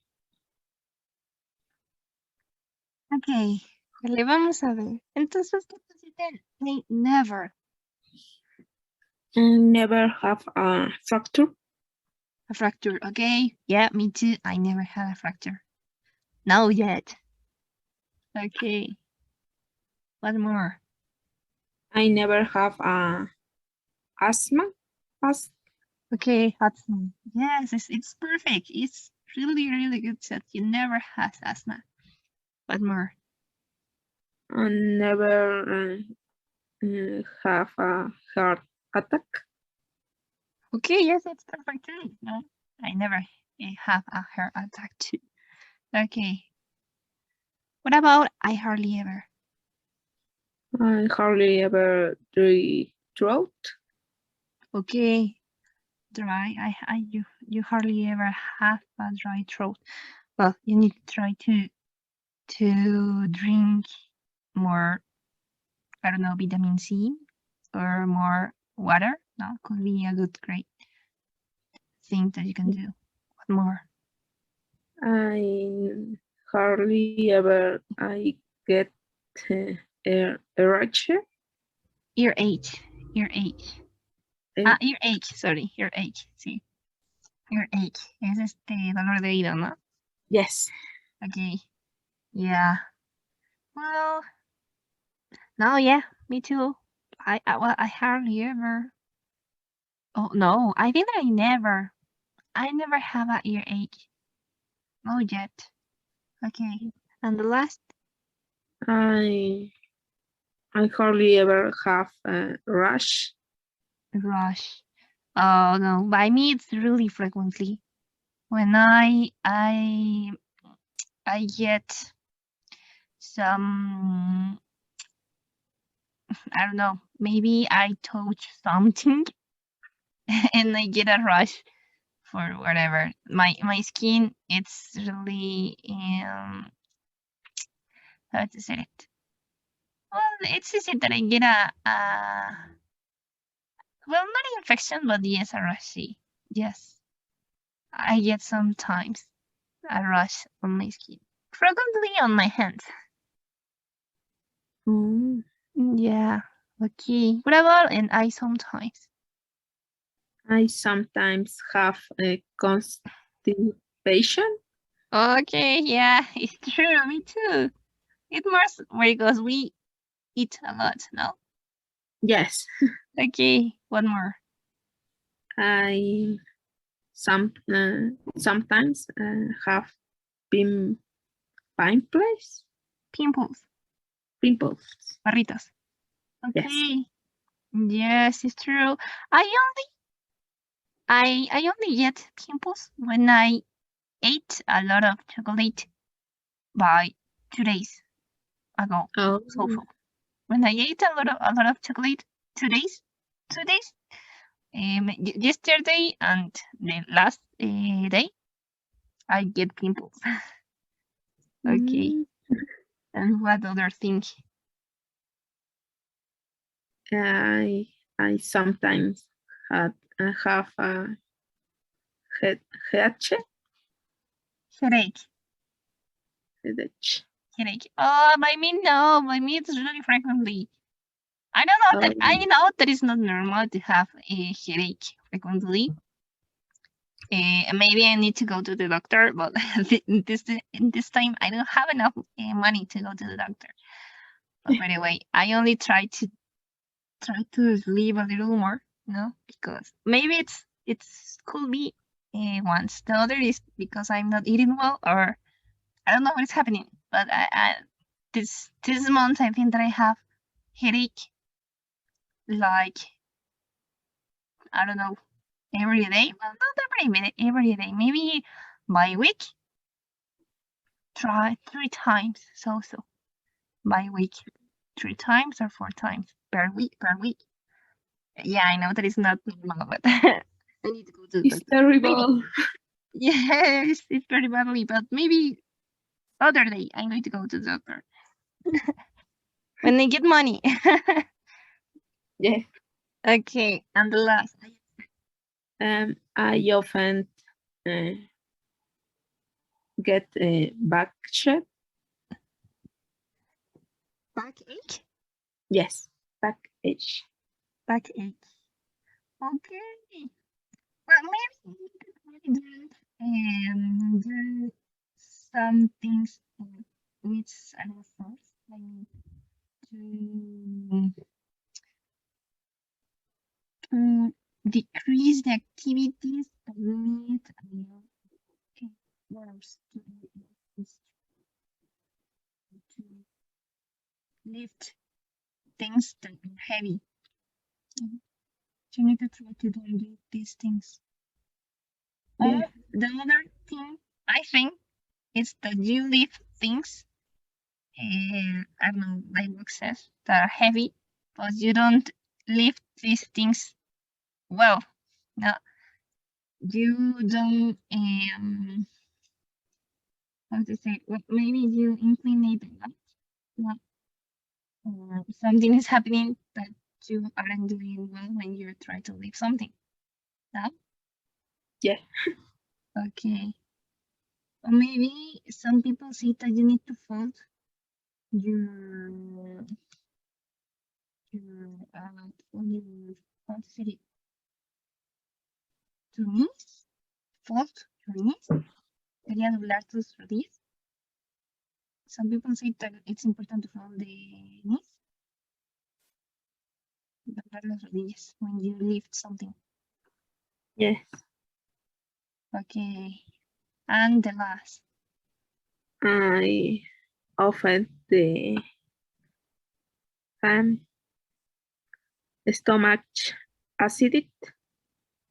Okay, le vamos a ver. Entonces, ¿qué pusiste? They never. Never have a fracture. A fracture, okay? Yeah, me too. I never had a fracture. Not yet. Okay. What more? I never have a asthma. Okay, asthma. Yes, it's perfect. It's really, really good that you never had asthma. What more? I never have a heart attack. Okay, yes, it's perfect too. No, I never have a heart attack too. Okay. What about I hardly ever? I hardly ever dry throat. Okay. Dry. You hardly ever have a dry throat. Well, you need to try to drink more, I don't know, vitamin C or more water. That could be a great thing that you can do. What more? I hardly ever I get earache. Earache. Earache. Earache, sorry. Earache, sí. Earache. Es dolor de oído, ¿no? Yes. Okay. Yeah. Well, no, yeah, me too. I hardly ever. Oh no, I think that I never have an earache. No yet. Okay. And the last? I hardly ever have a rash. Rush. Oh no, by me it's really frequently. When I get some, I don't know, maybe I touch something and I get a rush for whatever. My skin, it's really how to say it? Well, it's easy that I get well, not an infection, but yes, a rashy. Yes, I get sometimes a rash on my skin, frequently on my hands. Mm. Yeah. Okay. What about and I sometimes? I sometimes have a constipation. Okay. Yeah, it's true. Me too. It must because we eat a lot. No. Yes. Okay. What more? I sometimes have pimples. Pimples. Pimples. Barritos. Yes. Okay. Yes, it's true. I only get pimples when I ate a lot of chocolate by 2 days ago. Oh. So when I ate a lot of chocolate 2 days, 2 days, yesterday and the last day, I get pimples. Okay. Mm. And what other thing? I sometimes have a headache. Headache. Headache. Headache. Oh, by me no. By me it's really frequently. I don't know that I know that it's not normal to have a headache frequently. Maybe I need to go to the doctor, but this time I don't have enough money to go to the doctor. But by the way, I only try to sleep a little more, because maybe it's could be once. The other is because I'm not eating well, or I don't know what is happening. But this month I think that I have headache like, I don't know, every day. Well, not every minute, every day. Maybe by week. Try 3 times. So by week, 3 times or 4 times per week. Yeah, I know that is not normal, but I need to go to the It's doctor. terrible. Yes, it's very badly, but maybe other day I'm going to go to the doctor when they get money. Yeah. Okay, and the last. I often get a backache. Backache? Yes, backache. Backache. Okay. Well, maybe you could do do some things with ourselves. I mean, to decrease the activities that need worms to lift things that are heavy. You need to try to don't do these things. Yeah. Or the other thing I think is that you lift things, I don't know, like boxes that are heavy, but you don't lift these things well. No, you don't. How to say? Well, maybe you incline the light. Something is happening that you aren't doing well when you try to lift something. No? Yeah. Okay. Or maybe some people say that you need to fold your how to say it? Tu knees? Fold your knees? Quería doblar tus rodillas. Some people say that it's important to fold the knees. Doblar las rodillas when you lift something. Yes. Okay. And the last. I often the stomach acidity.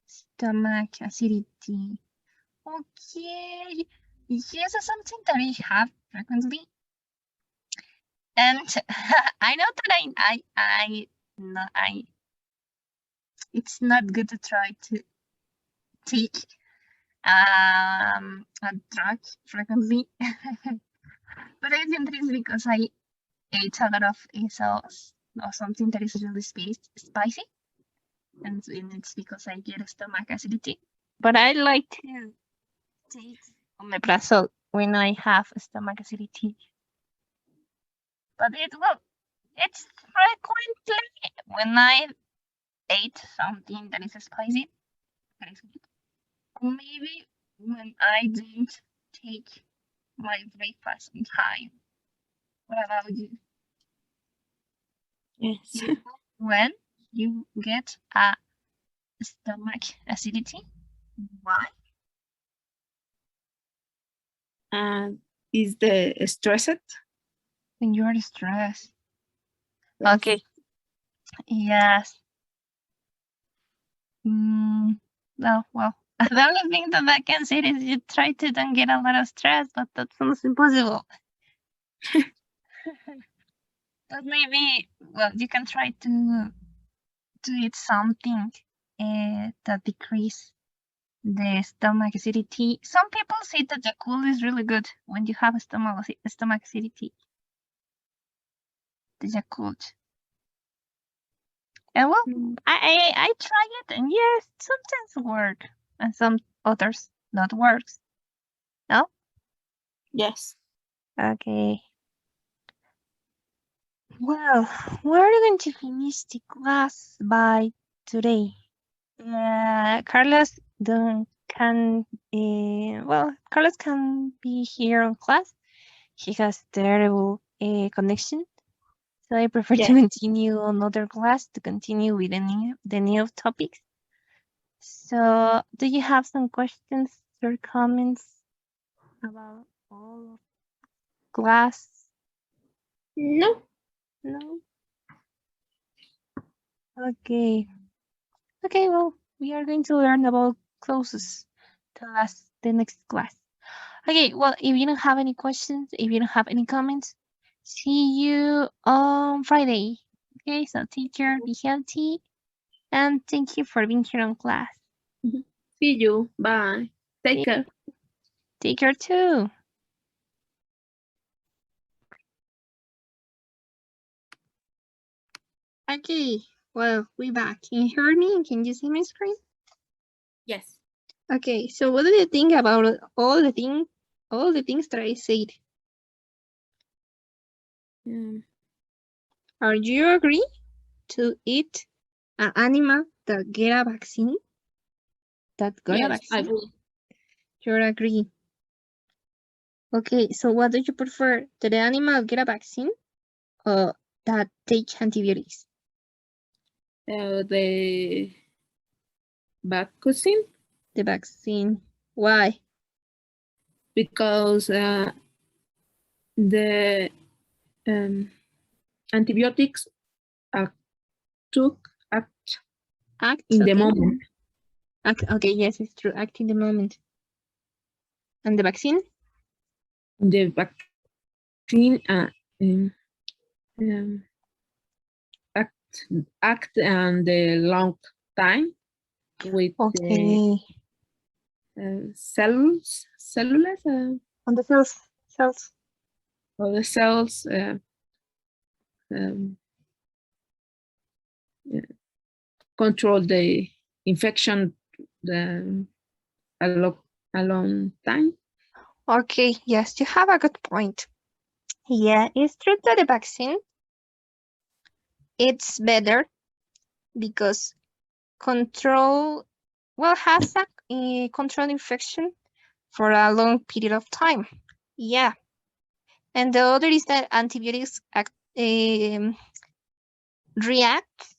Stomach acidity. Okay. Yes, it's something that I have frequently. And I know that it's not good to try to take a drug frequently. But I think that is because I ate a lot of sauce or something that is really spicy. And it's because I get a stomach acidity. But I like to take omeprazole when I have stomach acidity. But it's frequently when I ate something that is spicy. That is good. Maybe when I don't take my breakfast on time. What about you? Yes. When you get a stomach acidity, why? And is the stressed? When you're stressed. Yes. Okay. Yes. No, well, the only thing that I can say is you try to don't get a lot of stress, but that sounds impossible. But maybe, well, you can try to eat something that decrease the stomach acidity. Some people say that Yakult is really good when you have a stomach acidity. The Yakult. And well, I try it, and yes, sometimes work, and some others not works. No? Yes. Okay. Well, we're going to finish the class by today. Carlos Carlos can be here on class. He has terrible connection, so I prefer to continue another class to continue with the new topics. So, do you have some questions or comments about all of class? No. No. Okay. Okay. Well, we are going to learn about clauses the next class. Okay, well, if you don't have any questions, if you don't have any comments, see you on Friday. Okay, so take care, be healthy, and thank you for being here on class. See you. Bye. Take care. Take care too. Okay, well, we're back. Can you hear me? Can you see my screen? Yes. Okay, so what do you think about all the things All the things that I said. Are you agree to eat an animal that get a vaccine? That got a Yes, I vaccine? will. You agree. Okay, so what do you prefer? That the animal get a vaccine or that take antibiotics? The vaccine, The vaccine. Why? because the antibiotics took act Act in the okay. moment. Okay, yes, it's true. Act in the moment. And the vaccine? The vaccine act and the long time with the Okay. cellulose On the cells. or the cells um, control the infection a long time. Okay, yes, you have a good point. Yeah, it's true that the vaccine it's better because has a control infection for a long period of time. Yeah. And the other is that antibiotics react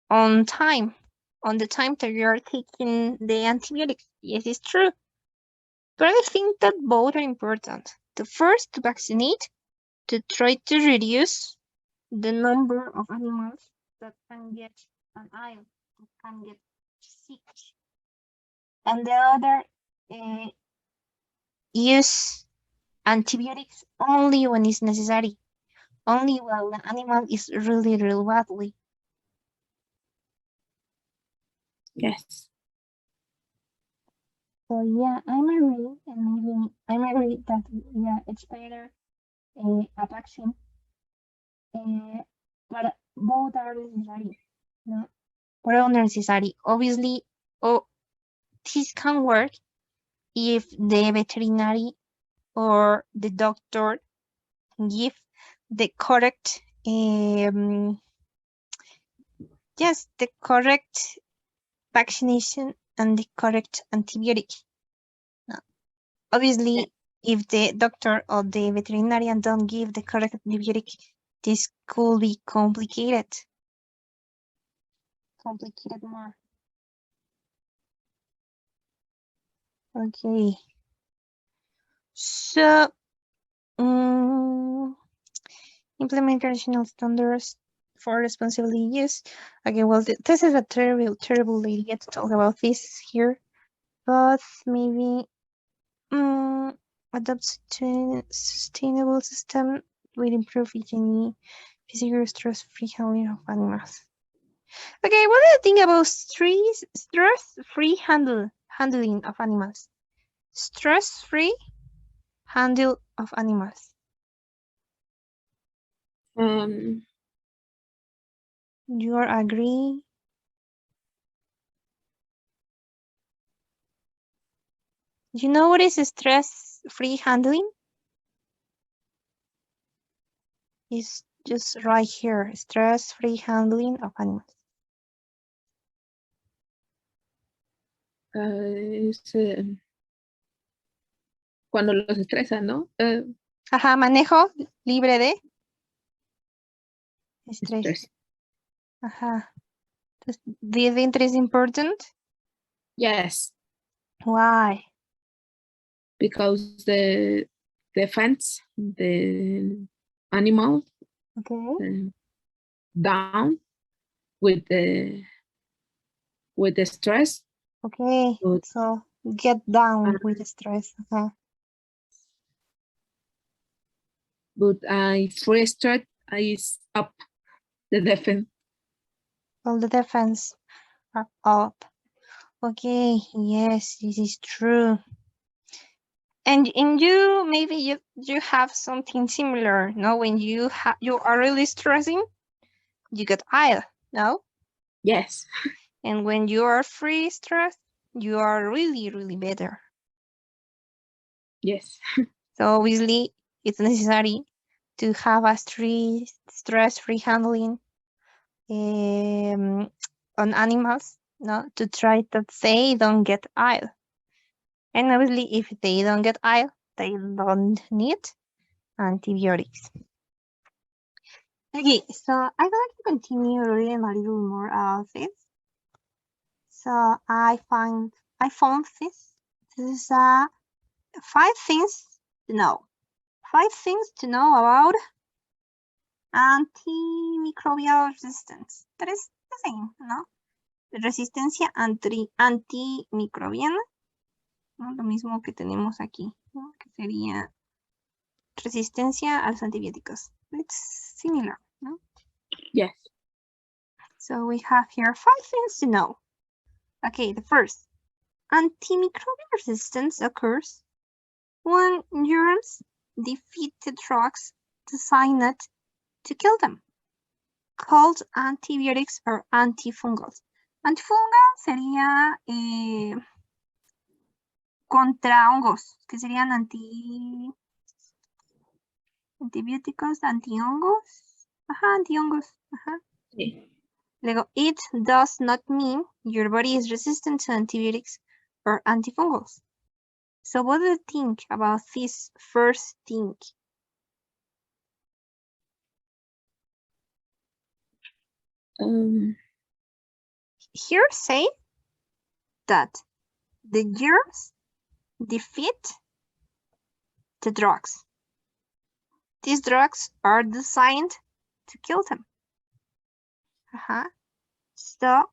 on time, on the time that you are taking the antibiotics. Yes, it's true. But I think that both are important. The first, to vaccinate, to try to reduce the number of animals that can get an ill, that can get sick. And the other, use antibiotics only when it's necessary, only when the animal is really, really badly. Yes. So yeah, I'm agree, and maybe I'm agree that yeah, it's better a vaccine, but both are necessary. No, both are necessary. Obviously, oh, this can work if the veterinary or the doctor give the correct yes, the correct vaccination and the correct antibiotic. Now, obviously, if the doctor or the veterinarian don't give the correct antibiotic, this could be complicated. Complicated more. Okay. So, implement international standards for responsible use. Okay, well, this is a terrible, terrible idea to talk about this here, but maybe adopt to sustainable system will improve hygiene, physical stress-free handling of animals. Okay, what do you think about stress-free handling of animals? Stress-free handle of animals. You agree? You know what is stress-free handling? It's just right here. Stress-free handling of animals. Es cuando los estresan, ¿no? Ajá, manejo libre de estrés. Stress. Ajá. Do you think it is important? Yes. Why? Because the defense the animal Okay. down with the stress. Okay. But, So get down with the stress. Uh-huh. but I free stress is up the defense. All the defense are up. Okay. Yes, this is true. And in you, maybe you have something similar. No, when you are really stressing, you get ill. No. Yes. And when you are free stress, you are really, really better. Yes. So obviously, it's necessary to have a stress-free handling on animals, no, to try that they don't get ill. And obviously, if they don't get ill, they don't need antibiotics. Okay, so I'd like to continue reading a little more about this. So I found this. This is 5 things to know. 5 things to know about antimicrobial resistance. That is the same, ¿no? Resistencia antimicrobiana, ¿no? Lo mismo que tenemos aquí, ¿no? Que sería resistencia a los antibióticos. It's similar, ¿no? Yes. So we have here 5 things to know. Okay, the first, antimicrobial resistance occurs when germs defeat the drugs designed to kill them, called antibiotics or antifungals. Antifungal sería contra hongos, que serían antibióticos, antihongos. Ajá, antihongos. Ajá. Sí. Luego, it does not mean your body is resistant to antibiotics or antifungals. So what do you think about this first thing? Here say that the germs defeat the drugs. These drugs are designed to kill them. So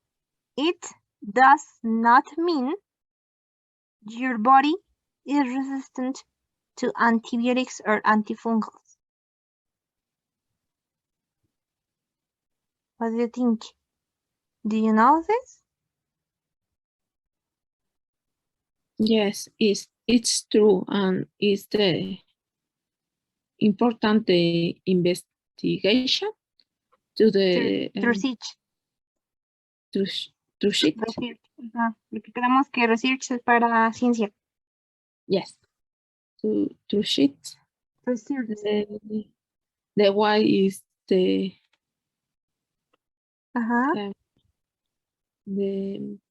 it does not mean your body is resistant to antibiotics or antifungals. What do you think? Do you know this? Yes, it's true, and it's the important investigation to the research. to shit. Research. Porque creemos que research es para ciencia. Yes, to shit. Research. The why is the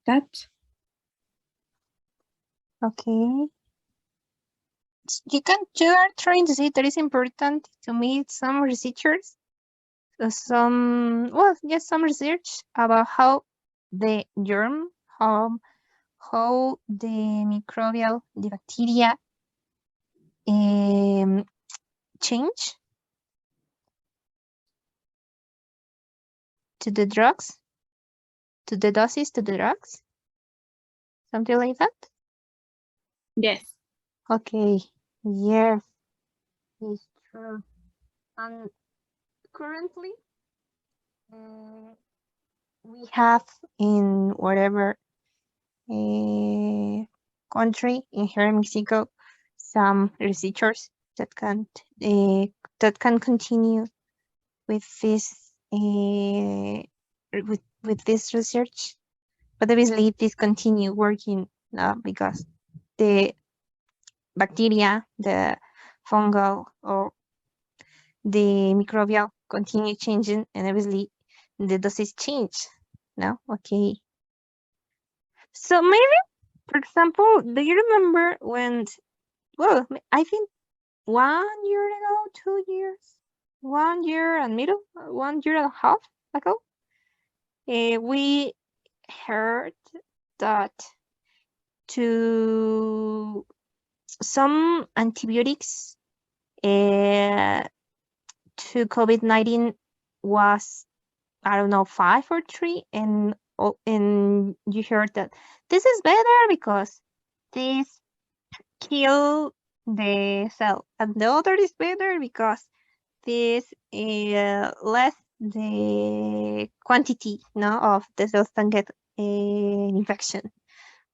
that. Okay. You are trying to say that it's important to meet some researchers, some research about how the germ, how the microbial, the bacteria change to the drugs, to the doses, to the drugs, something like that? Yes. Okay, yes, it's true. And currently, we have in whatever country in here in Mexico some researchers that can continue with this with this research, but obviously this continue working because the bacteria, the fungal or the microbial continue changing, and obviously the doses change. No, okay. So maybe, for example, do you remember when? Well, I think 1 year ago, 2 years, 1 year and middle, 1 year and a half ago, we heard that to some antibiotics to COVID-19 was, I don't know, 5 or 3, and you heard that this is better because this kill the cell, and the other is better because this less the quantity of the cells can get an infection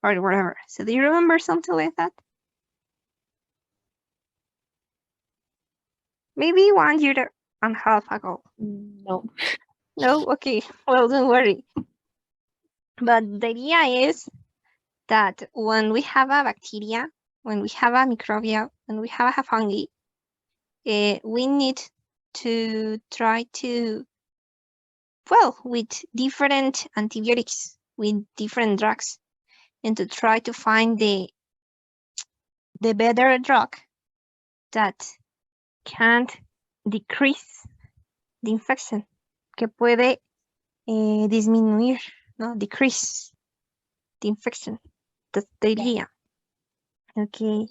or whatever. So do you remember something like that? Maybe 1 year and a half ago. No. No? Okay. Well, don't worry. But the idea is that when we have a bacteria, when we have a microbial, when we have a fungi, we need to try to, well, with different antibiotics, with different drugs, and to try to find the better drug that can decrease the infection, que puede disminuir, no, decrease the infection. That's the idea. Okay.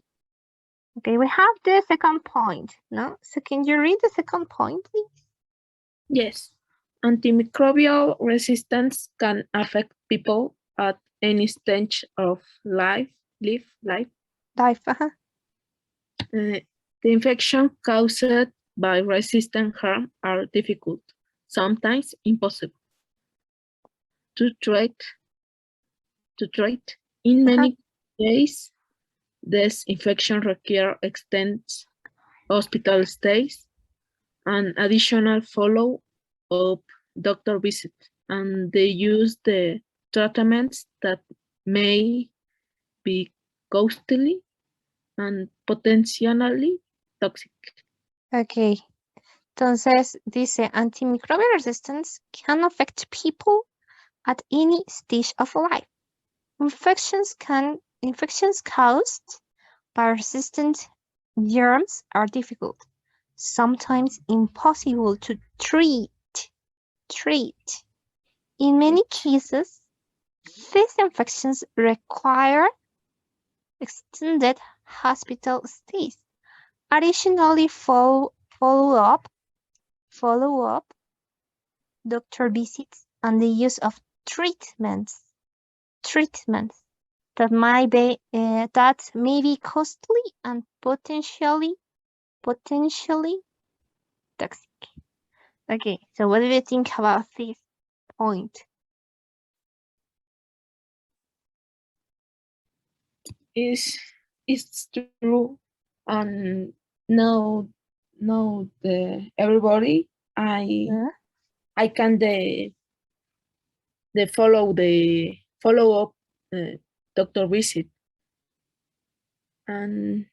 Okay, we have the second point, no? So can you read the second point, please? Yes. Antimicrobial resistance can affect people at any stage of life. Life, The infection caused by resistant harm are difficult, sometimes impossible to treat. In many cases, this infection requires extended hospital stays and additional follow-up doctor visit, and they use the treatments that may be costly and potentially toxic. Okay. Entonces, dice, antimicrobial resistance can affect people at any stage of life. Infections caused by resistant germs are difficult, sometimes impossible to treat. In many cases, these infections require extended hospital stays. Additionally, follow-up doctor visits and the use of treatments that may be costly and potentially toxic. Okay, so what do you think about this point? It's true, and now everybody Yeah. I can the follow up doctor visit and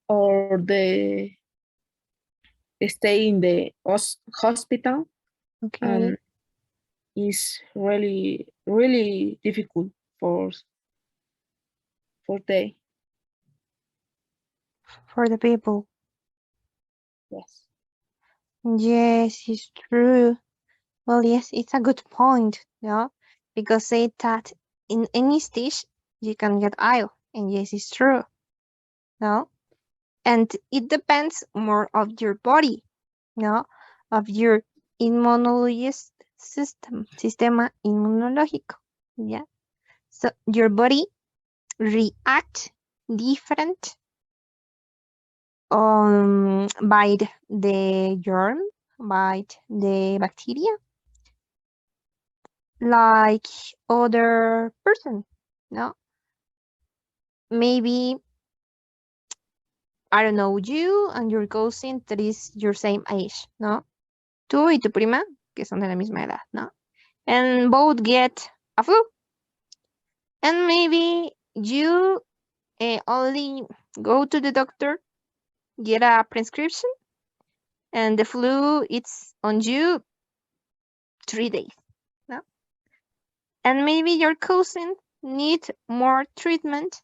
or the stay in the hospital, Okay. and is really difficult for they. For the people. Yes. Yes, it's true. Well, yes, it's a good point, yeah, because say that in any stage you can get ill, and yes, it's true, no, and it depends more of your body, no, of your immunologist system, sistema inmunológico, yeah. So your body react different by the germ, by the bacteria, like other person, no? Maybe, I don't know, you and your cousin that is your same age, no? Tú y tu prima, que son de la misma edad, no? And both get a flu. And maybe you only go to the doctor, get a prescription, and the flu it's on you 3 days, no? And maybe your cousin need more treatment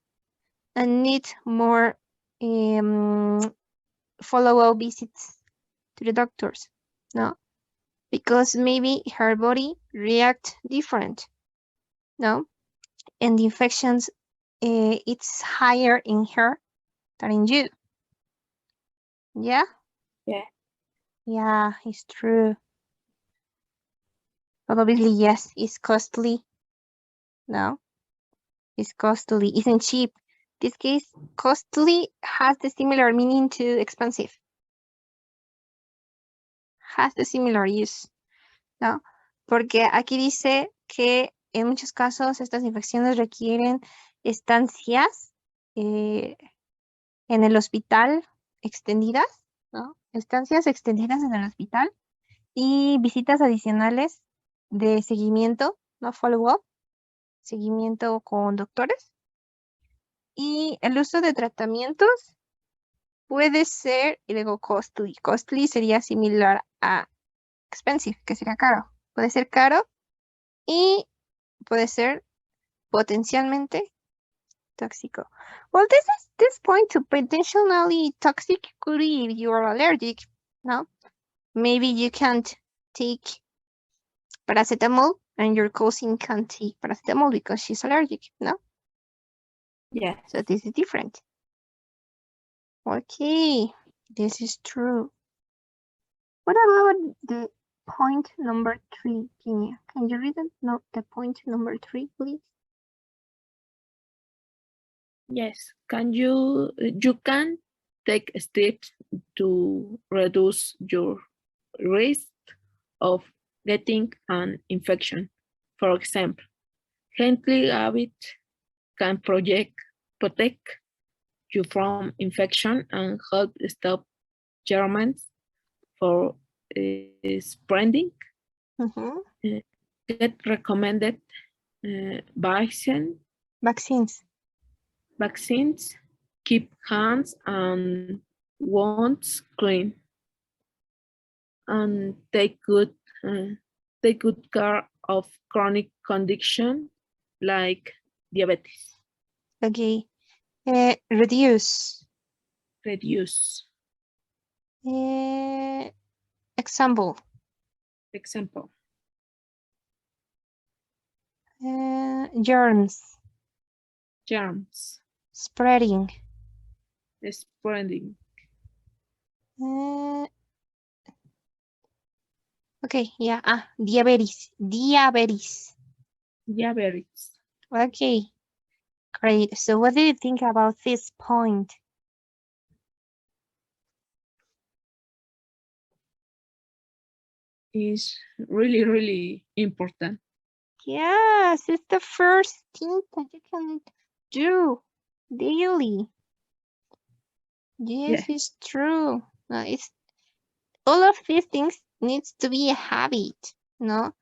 and need more follow-up visits to the doctors, no? Because maybe her body react different, no? And the infections, it's higher in her than in you. Yeah? Yeah. Yeah, it's true. But obviously, yes, it's costly. No? It's costly. Isn't cheap. This case, costly has the similar meaning to expensive. Has the similar use. ¿No? Porque aquí dice que en muchos casos estas infecciones requieren estancias en el hospital extendidas, ¿no? Estancias extendidas en el hospital y visitas adicionales de seguimiento, ¿no? Follow-up, seguimiento con doctores. Y el uso de tratamientos puede ser, y luego costly. Costly sería similar a expensive, que sería caro. Puede ser caro y puede ser potencialmente tóxico. Well, this point to potentially toxic could be if you are allergic, no? Maybe you can't take paracetamol and your cousin can't take paracetamol because she's allergic, no? Yeah. So this is different. Okay, this is true. What about the point number 3, Kenya? Can you read it? No, the point number 3, please? Yes. You can take steps to reduce your risk of getting an infection. For example, healthy habits can protect you from infection and help stop germs for spreading. Get recommended Vaccines. vaccines, keep hands and wounds clean, and take good care of chronic condition like diabetes. Okay. Reduce. Reduce. Example. Example. Germs. Germs. Spreading. Spreading. Okay, yeah. Diabetes. Diabetes. Diabetes. Okay, great. So what do you think about this point? Is really, really important. Yes, it's the first thing that you can do daily. Yes, Yeah. it's true. It's all of these things needs to be a habit, no?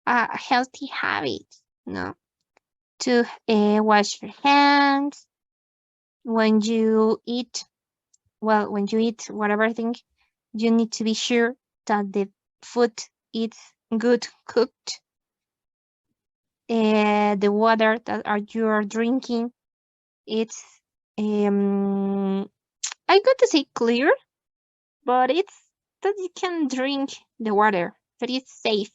A healthy habit, no? To wash your hands when you eat. Well, when you eat whatever thing, you need to be sure that the food is good cooked. The water that you are drinking, it's I got to say clear, but it's that you can drink the water, that it's safe.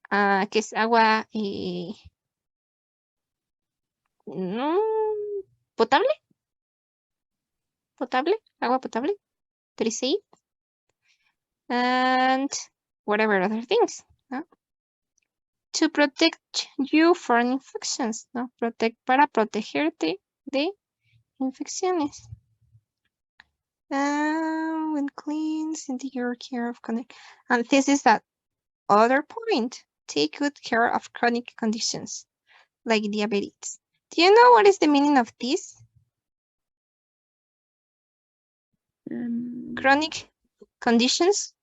Que es agua potable, agua potable, that is safe, and whatever other things. No? To protect you from infections, no? Para protegerte de infecciones. When cleans into your care of chronic, and this is that other point. Take good care of chronic conditions like diabetes. Do you know what is the meaning of this? Chronic conditions.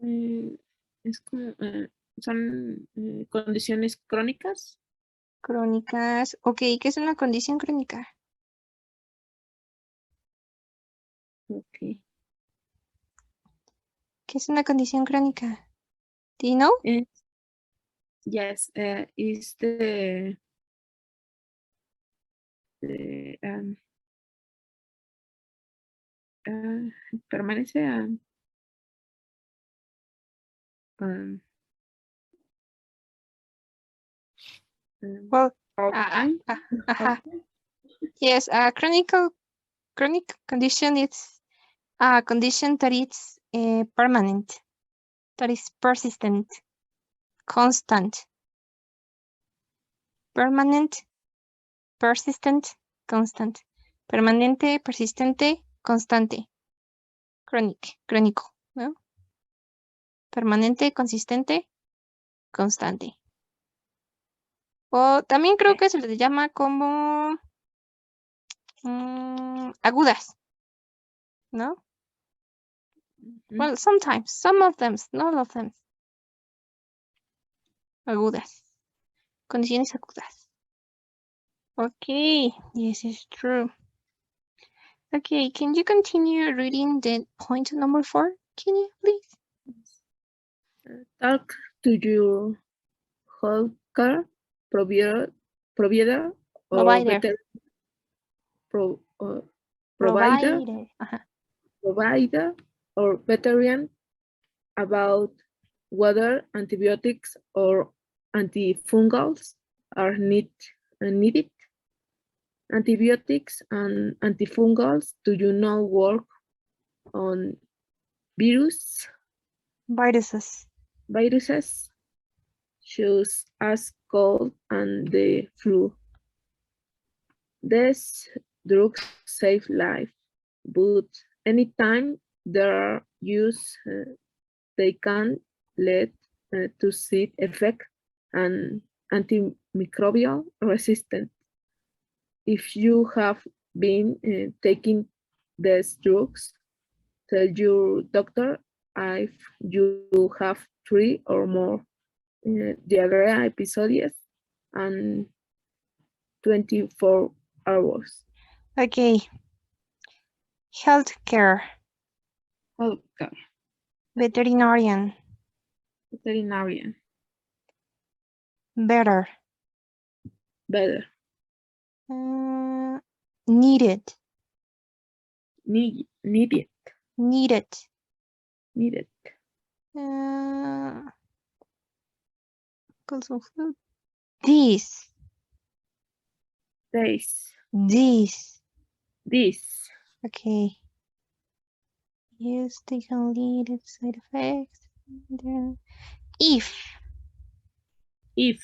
Es como, son condiciones crónicas. Crónicas. Ok, ¿qué es una condición crónica? Okay. ¿Qué es una condición crónica? Do you know? Yes, is permanece Well, all time. yes, a chronic condition is a condition that is permanent, that is persistent, constant. Permanent, persistent, constant. Permanente, persistente, constante. Crónico, ¿no? Permanente, consistente, constante. O también creo que se les llama como agudas, ¿no? Well, sometimes, some of them, not all of them. Agudas. Condiciones agudas. Okay, this is true. Okay, can you continue reading the point number 4? Can you please? Talk to your healthcare provider, provider or Provider. better pro, Provider. provider or veteran about whether antibiotics or antifungals are needed. Antibiotics and antifungals do you know work on viruses, such as cold and the flu. These drugs save life, but anytime they are used, they can lead to side effect and antimicrobial resistance. If you have been taking these drugs, tell your doctor if you have 3 or more diarrhea episodes and 24 hours. Okay. Healthcare. Healthcare, Veterinarian. veterinarian, Better. better, Needed. needed, Needed. needed, Cause of food. This. this, This. this, Okay. Yes, they can lead to side effects. Then if. if,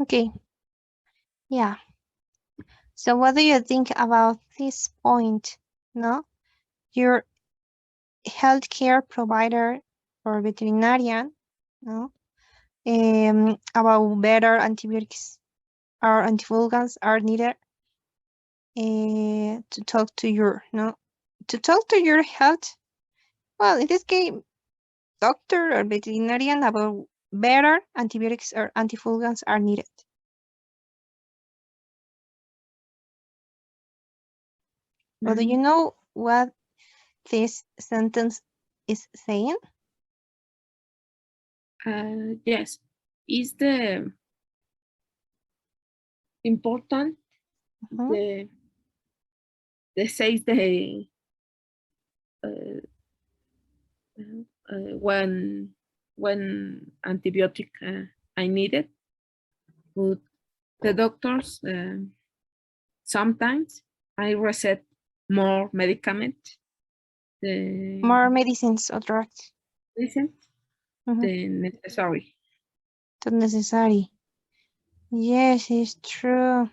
Okay. Yeah. So what do you think about this point? No? Your healthcare provider or veterinarian, no? About better antibiotics or antifungals are needed to talk to your, no? To talk to your health, well, in this case, doctor or veterinarian about better antibiotics or antifungals are needed. Well, do you know what this sentence is saying? yes, is the important the says the when antibiotic I needed, but the doctors sometimes I reset more medicament, More medicines or drugs. medicine than necessary. Not necessary. Yes, it's true.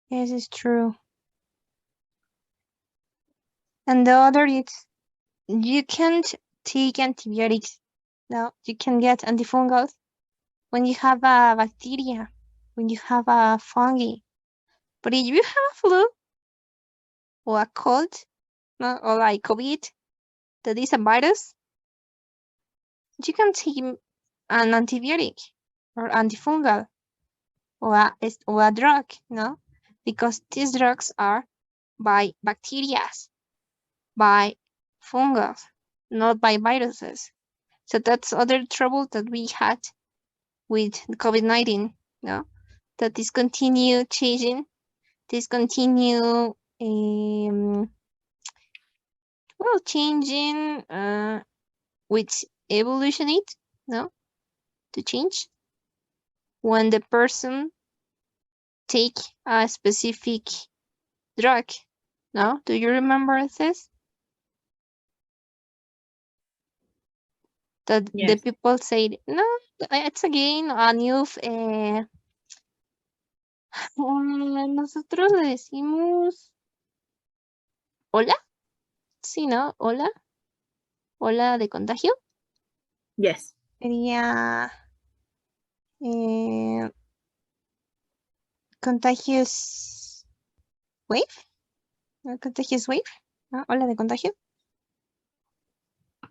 Yes, it's true. And the other is you can't take antibiotics. No, you can get antifungals when you have a bacteria, when you have a fungi. But if you have a flu or a cold, no, or like COVID, that is a virus, you can take an antibiotic or antifungal or a drug, no? Because these drugs are by bacteria, by fungus, not by viruses. So that's other trouble that we had with COVID-19, no? That this continue changing, this continue changing with evolutionate, no? To change when the person take a specific drug, no? Do you remember this? That the Yes. people said, no, it's again a new. Nosotros le decimos hola, sí, ¿no? Hola, hola de contagio. Yes. Sería contagious wave. ¿No? Contagious wave. ¿No? Hola de contagio.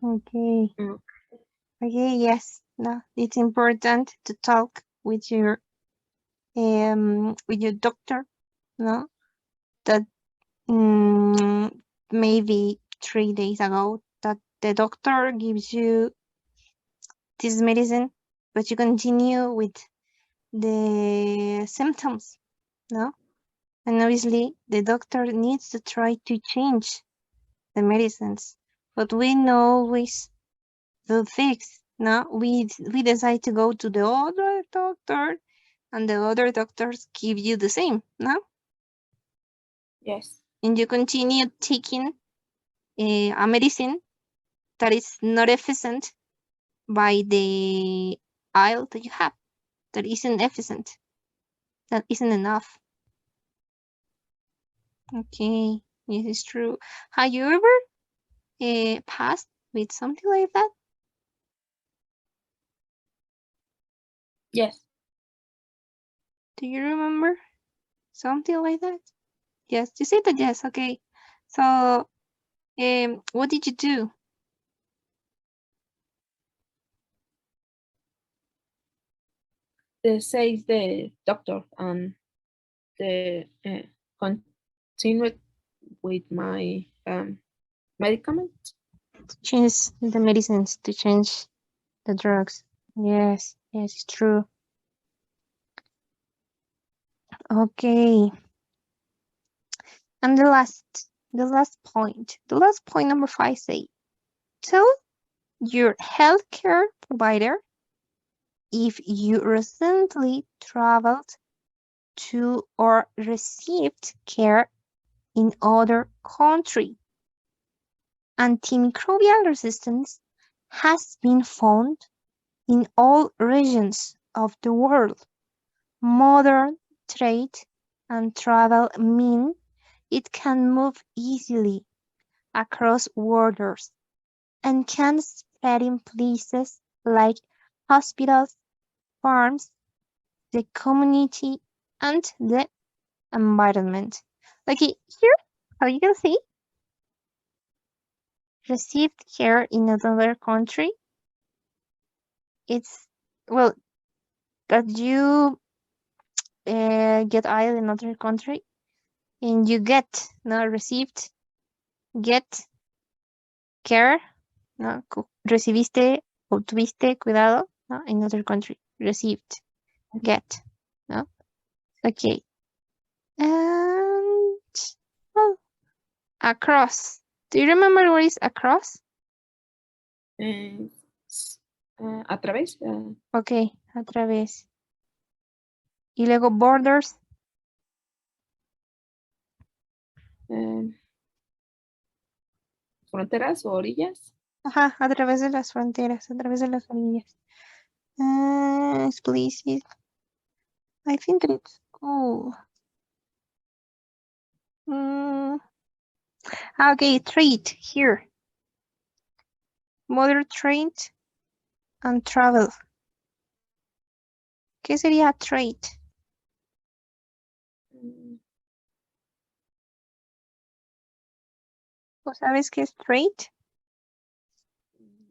Okay. Okay, yes, no, it's important to talk with your doctor, no, that maybe 3 days ago that the doctor gives you this medicine, but you continue with the symptoms, no, and obviously the doctor needs to try to change the medicines, but we know always the fix. No, we decide to go to the other doctor, and the other doctors give you the same. No, Yes. and you continue taking a medicine that is not efficient by the aisle that you have. That isn't efficient. That isn't enough. Okay, this is true. Have you ever passed with something like that? Yes. Do you remember something like that? Yes, you said that. Yes. Okay. So, what did you do? Says the doctor, and the continued with my medicament. Change the medicines to change the drugs. Yes, yes, it's true. Okay. And the last point number 5 say, tell your healthcare provider if you recently traveled to or received care in other country. Antimicrobial resistance has been found in all regions of the world. Modern trade and travel mean it can move easily across borders and can spread in places like hospitals, farms, the community, and the environment. Like here, how you can see, received care in another country. It's, well, that you get ill in another country and you get, no, received, get care, no, recibiste o tuviste cuidado, no, in another country, received, get, no, okay, and well, across. Do you remember what is across? Uh, a través. Okay, a través. Y luego borders. Fronteras o orillas. Ajá, a través de las fronteras, a través de las orillas. Explicit. I think that it's cool. Okay, trade here. Modern trade and travel. ¿Qué sería trade? ¿O sabes qué es trade?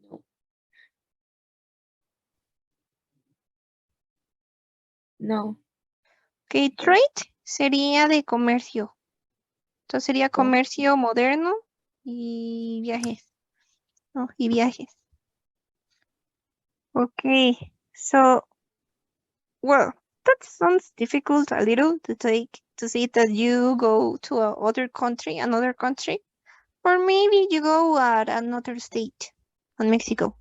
No. No. Ok, trade sería de comercio. Entonces sería comercio moderno y viajes. ¿No? Y viajes. Okay, so, well, that sounds difficult a little to say that you go to another country, or maybe you go at another state in Mexico,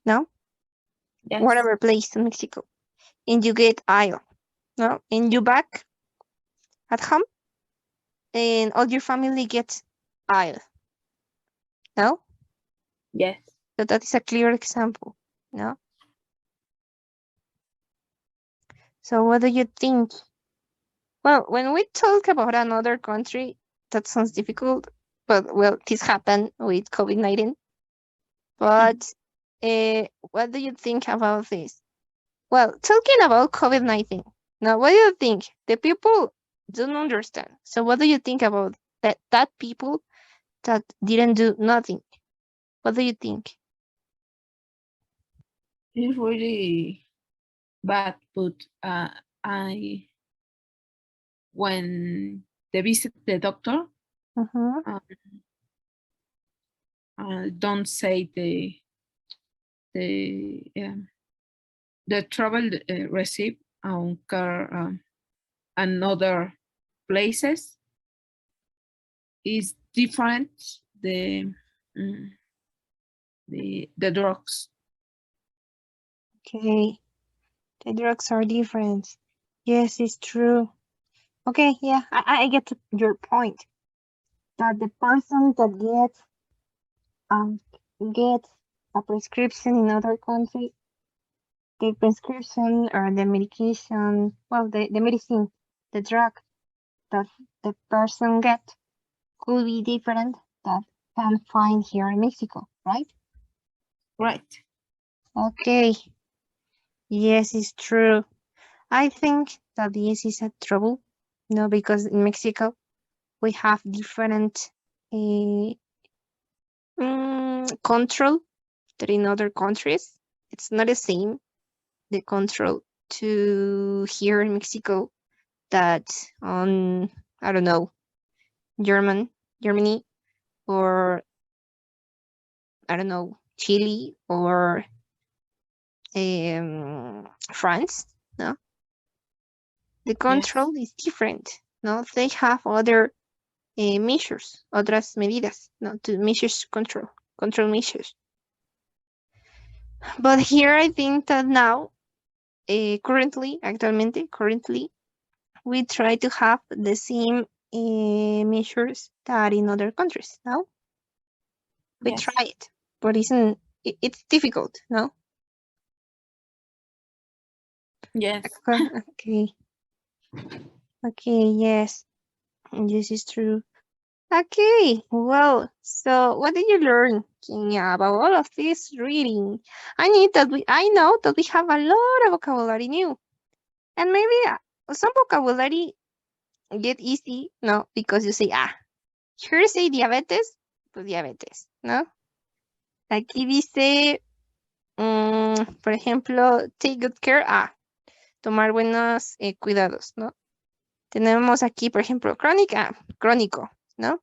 no? Yes. Whatever place in Mexico, and you get ill, no? And you back at home, and all your family gets ill, no? Yes. So that is a clear example, no? So what do you think? Well, when we talk about another country, that sounds difficult, but well, this happened with COVID-19. But what do you think about this? Well, talking about COVID-19, now what do you think? The people don't understand. So what do you think about that people that didn't do nothing? What do you think? It's really bad, but when they visit the doctor, don't say the travel receipt on car and other places is different the drugs. Okay, the drugs are different. Yes, it's true. Okay, yeah, I get your point. That the person that gets a prescription in other country, the prescription or the medication, well, the medicine, the drug that the person get could be different that can find here in Mexico, right? Right. Okay. Yes, it's true. I think that this is a trouble, because in Mexico we have different control that in other countries. It's not the same, the control to here in Mexico that on, I don't know, Germany, or I don't know, Chile or France, no? The control is different, no? They have other measures, otras medidas, no? To measures control measures. But here I think that now, currently, we try to have the same measures that in other countries, no? We Yes. try it, but it's difficult, no? Yes. Okay. Okay, yes. This is true. Okay, well, so what did you learn, Kenya, about all of this reading? I know that we have a lot of vocabulary new, and maybe some vocabulary get easy, no, because you say, here say diabetes, pues diabetes, ¿no? Aquí dice, por ejemplo, take good care, tomar buenos cuidados, ¿no? Tenemos aquí, por ejemplo, crónico, ¿no?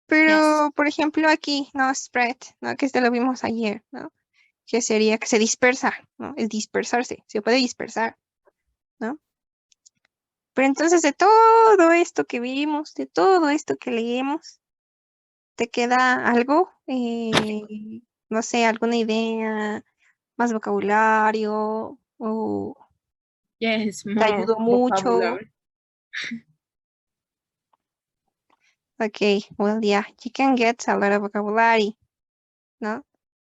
Pero, por ejemplo, aquí, no, spread, ¿no? Que este lo vimos ayer, ¿no? Que sería que se dispersa, ¿no? Es dispersarse, se puede dispersar, ¿no? Pero entonces de todo esto que vimos, de todo esto que leemos, ¿te queda algo? No sé, alguna idea, más vocabulario, o Yes, te more ayudó mucho? vocabulary. Okay, well, yeah, you can get a lot of vocabulary, no?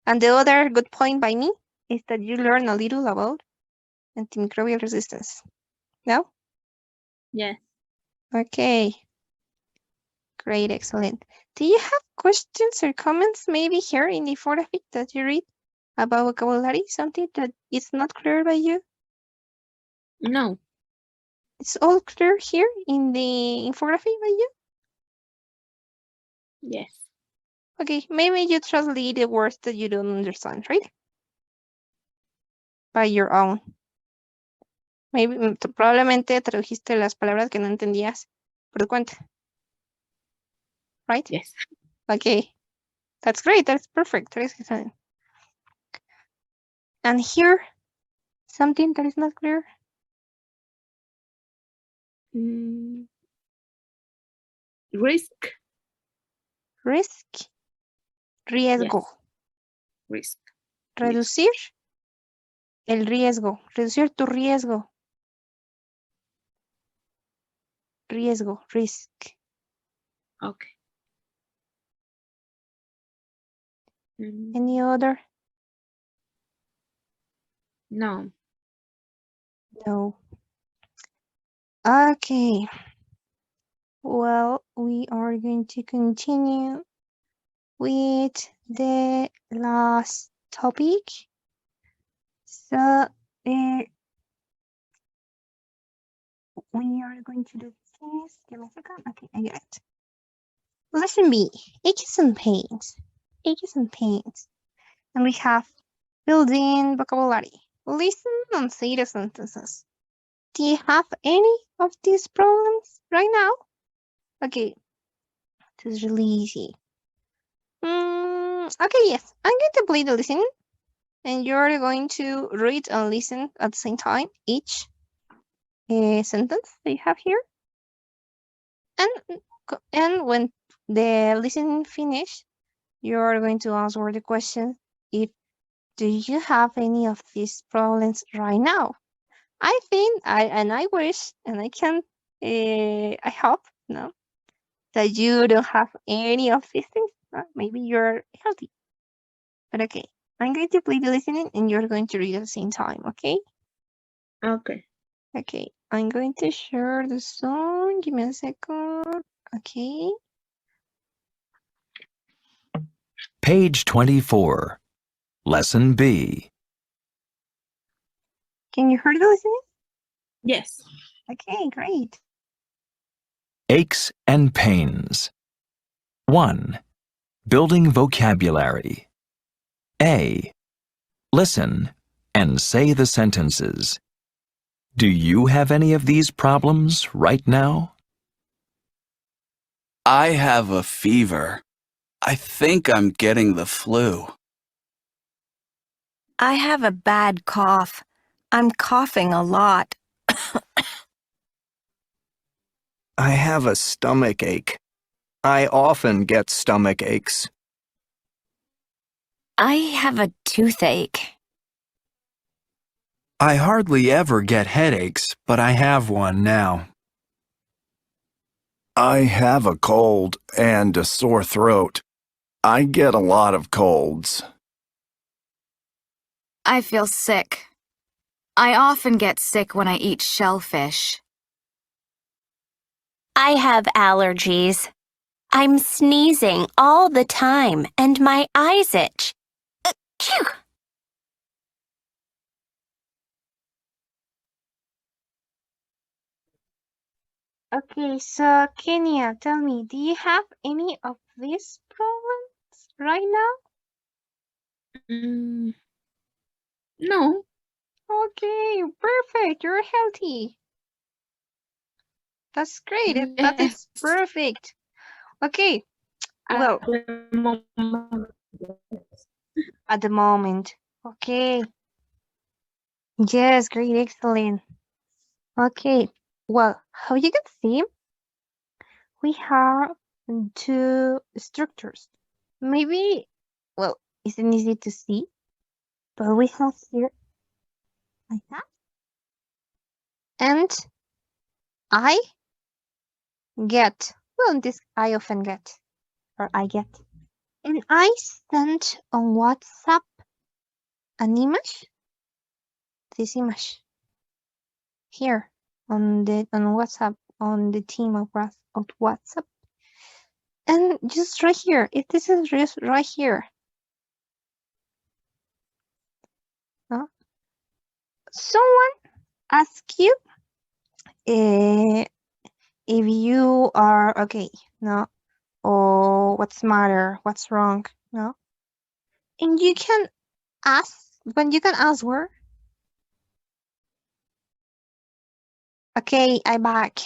And the other good point by me is that you learn a little about antimicrobial resistance, no? Yes. Okay. Great, excellent. Do you have questions or comments maybe here in the infographic that you read about vocabulary? Something that is not clear by you? No. It's all clear here in the infographic by you? Yes. Okay, maybe you translate the words that you don't understand, right? By your own. Maybe, probablemente tradujiste las palabras que no entendías por tu cuenta. Right? Yes. Okay. That's great. That's perfect. That is excellent. And here, something that is not clear. Risk. Risk. Riesgo. Yes. Risk. Reducir el riesgo. Reducir tu riesgo. Riesgo. Risk. Okay. Any other? No. No. Okay. Well, we are going to continue with the last topic. So, we are going to do this. Give me a second. Okay, I got it. Lesson B, aches and pains. Aches and pains. And we have building vocabulary. Listen and say the sentences. Do you have any of these problems right now? Okay, this is really easy. Okay, yes, I'm going to play the listening, and you're going to read and listen at the same time each sentence that you have here. And when the listening finish, you're going to answer the question if do you have any of these problems right now? I think I wish and I can I hope no that you don't have any of these things. Maybe you're healthy. But okay, I'm going to play the listening and you're going to read at the same time, okay? Okay. Okay, I'm going to share the song. Give me a second. Okay. Page 24. Lesson B. Can you hear the listening? Yes. Okay, great. Aches and pains. 1. Building vocabulary. A. Listen and say the sentences. Do you have any of these problems right now? I have a fever. I think I'm getting the flu. I have a bad cough. I'm coughing a lot. I have a stomach ache. I often get stomach aches. I have a toothache. I hardly ever get headaches, but I have one now. I have a cold and a sore throat. I get a lot of colds. I feel sick. I often get sick when I eat shellfish. I have allergies. I'm sneezing all the time and my eyes itch. Achoo! Okay, so Kenya, tell me, do you have any of these problems right now? No. Okay, perfect. You're healthy. That's great. That is Yes. perfect. Okay, At well, the moment, at the moment. Okay. Yes, great, excellent. Okay, well, how you can see, we have two structures. Maybe, well, isn't easy to see, but we have here like that. And I get, well, this I often get, or I get. And I sent on WhatsApp an image, this image, here on WhatsApp, on the team of WhatsApp. And just right here, if this is just right here. Someone asks you if you are okay, no, or what's the matter, what's wrong, no, and you can ask when you can answer. Okay, I'm back.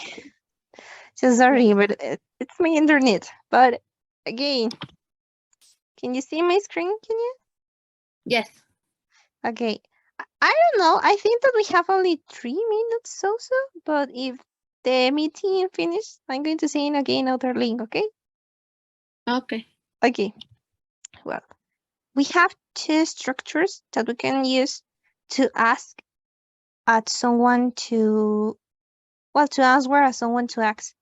So sorry, but it's my internet. But again, can you see my screen? Can you? yes. Okay. I don't know. I think that we have only 3 minutes also, but if the meeting finished, I'm going to send again another link, okay? Okay. Okay. Well, we have 2 structures that we can use to ask at someone to, well, to answer as someone to ask